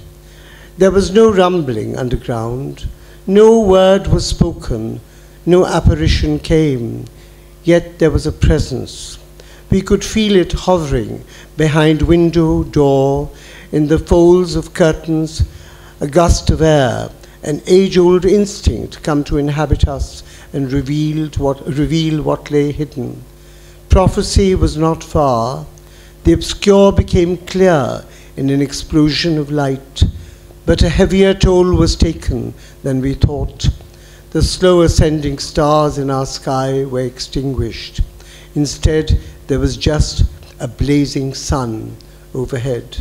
There was no rumbling underground, no word was spoken, no apparition came, yet there was a presence. We could feel it hovering behind window, door, in the folds of curtains, a gust of air, an age-old instinct come to inhabit us and reveal what lay hidden. Prophecy was not far. The obscure became clear in an explosion of light, but a heavier toll was taken than we thought. The slow ascending stars in our sky were extinguished. Instead, there was just a blazing sun overhead.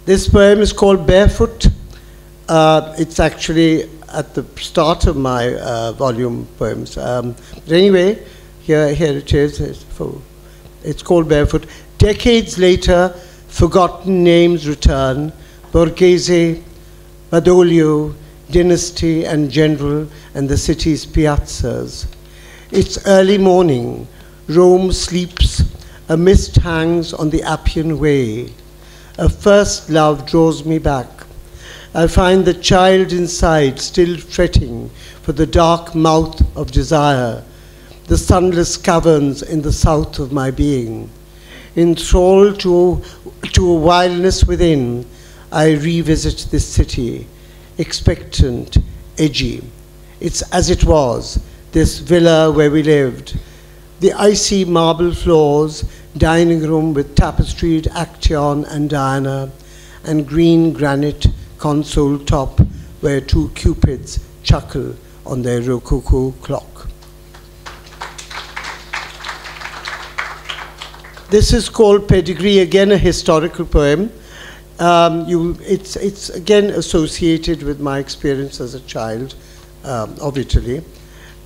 This poem is called Barefoot. It's actually at the start of my volume poems. But anyway, here it is. It's called Barefoot. Decades later, forgotten names return. Borghese, Badoglio, Dynasty and General, and the city's piazzas. It's early morning. Rome sleeps. A mist hangs on the Appian Way. A first love draws me back. I find the child inside still fretting for the dark mouth of desire, the sunless caverns in the south of my being. Enthralled to a wildness within, I revisit this city, expectant, edgy. It's as it was, this villa where we lived. The icy marble floors, dining room with tapestried Actaeon and Diana, and green granite console top where 2 cupids chuckle on their Rococo clock. This is called Pedigree, again a historical poem. It's again associated with my experience as a child of Italy.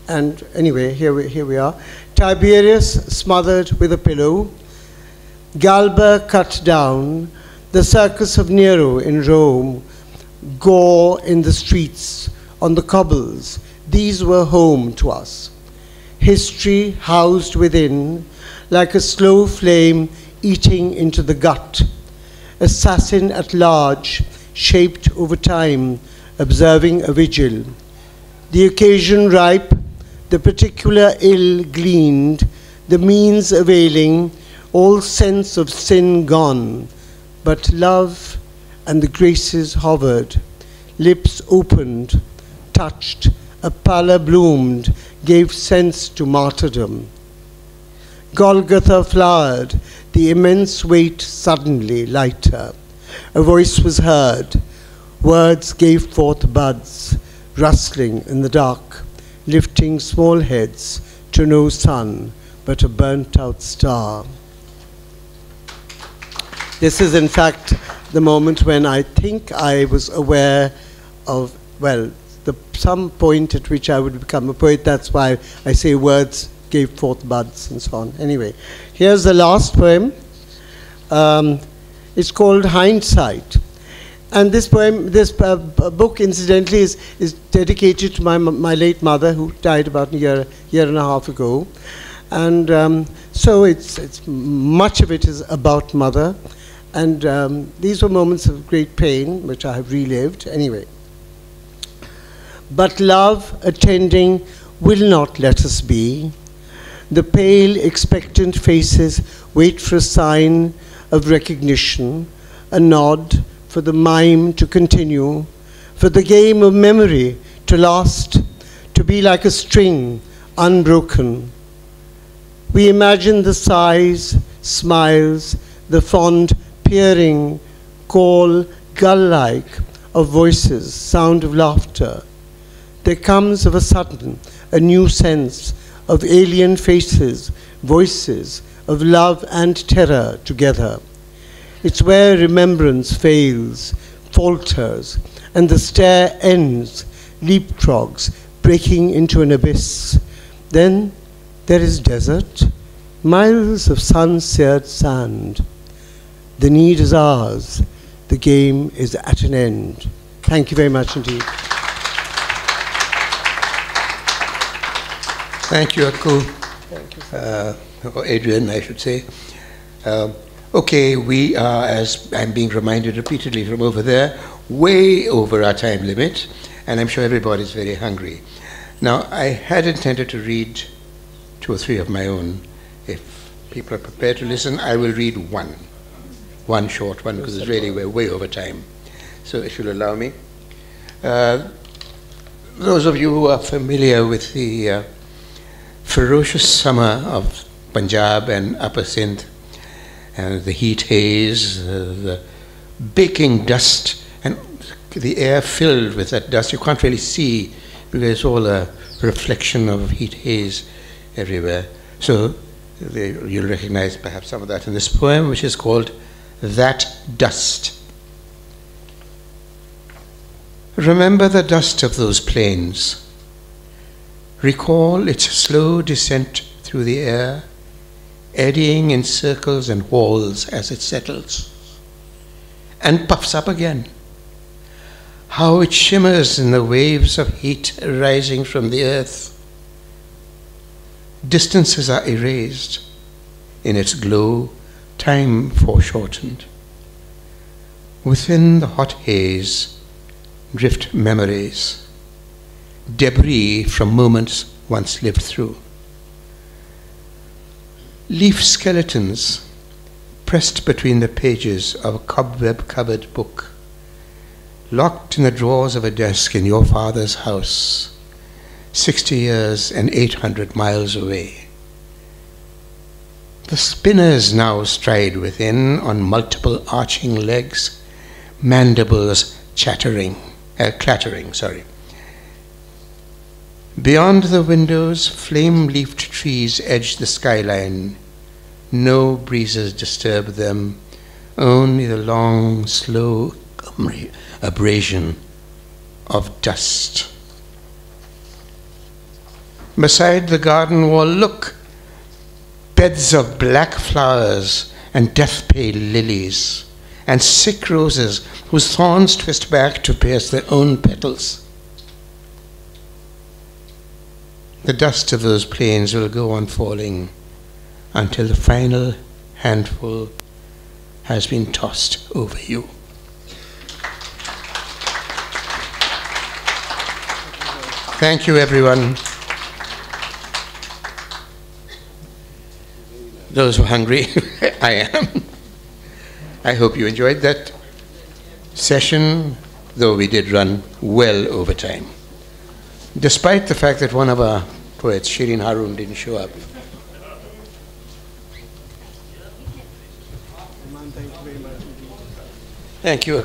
And anyway, here we are. Tiberius smothered with a pillow, Galba cut down, the circus of Nero in Rome, gore in the streets, on the cobbles. These were home to us. History housed within, like a slow flame eating into the gut. Assassin at large, shaped over time, observing a vigil. The occasion ripe, the particular ill gleaned, the means availing, all sense of sin gone, but love and the graces hovered, lips opened, touched, a pallor bloomed, gave sense to martyrdom. Golgotha flowered, the immense weight suddenly lighter. A voice was heard, words gave forth buds, rustling in the dark, lifting small heads to no sun but a burnt-out star. This is, in fact, the moment when I think I was aware of, well, some point at which I would become a poet. That's why I say words gave forth buds and so on. Anyway, here's the last poem. It's called Hindsight. And this poem, this book, incidentally, is dedicated to my late mother, who died about a year and a half ago. And so it's much of it is about mother. And these were moments of great pain, which I have relived. Anyway. But love attending will not let us be. The pale, expectant faces wait for a sign of recognition, a nod for the mime to continue, for the game of memory to last, to be like a string, unbroken. We imagine the sighs, smiles, the fond peering, call, gull-like of voices, sound of laughter. There comes of a sudden a new sense of alien faces, voices, of love and terror together. It's where remembrance fails, falters, and the stair ends, leapfrogs, breaking into an abyss. Then there is desert, miles of sun-seared sand. The need is ours. The game is at an end. Thank you very much indeed. Thank you, Akku. Thank you. Or Adrian, I should say. Okay, we are, as I'm being reminded repeatedly from over there, way over our time limit, and I'm sure everybody's very hungry. Now, I had intended to read 2 or 3 of my own. If people are prepared to listen, I will read one short one, because it's really we're way over time. So if you'll allow me. Those of you who are familiar with the ferocious summer of Punjab and Upper Sindh, and the heat haze, the baking dust, and the air filled with that dust, you can't really see because it's all a reflection of heat haze everywhere. So you'll recognize perhaps some of that in this poem, which is called That Dust. Remember the dust of those plains. Recall its slow descent through the air, eddying in circles and walls as it settles, and puffs up again. How it shimmers in the waves of heat rising from the earth. Distances are erased. In its glow, time foreshortened. Within the hot haze drift memories, debris from moments once lived through. Leaf skeletons pressed between the pages of a cobweb-covered book, locked in the drawers of a desk in your father's house, 60 years and 800 miles away. The spinners now stride within on multiple arching legs, mandibles clattering. Beyond the windows, flame-leafed trees edge the skyline. No breezes disturb them, only the long, slow abrasion of dust. Beside the garden wall, look, beds of black flowers and death-pale lilies, and sick roses whose thorns twist back to pierce their own petals. The dust of those plains will go on falling until the final handful has been tossed over you. Thank you, everyone. Those who are hungry, I am. I hope you enjoyed that session, though we did run well over time, despite the fact that one of our poets, Shireen Haroun, didn't show up. Thank you.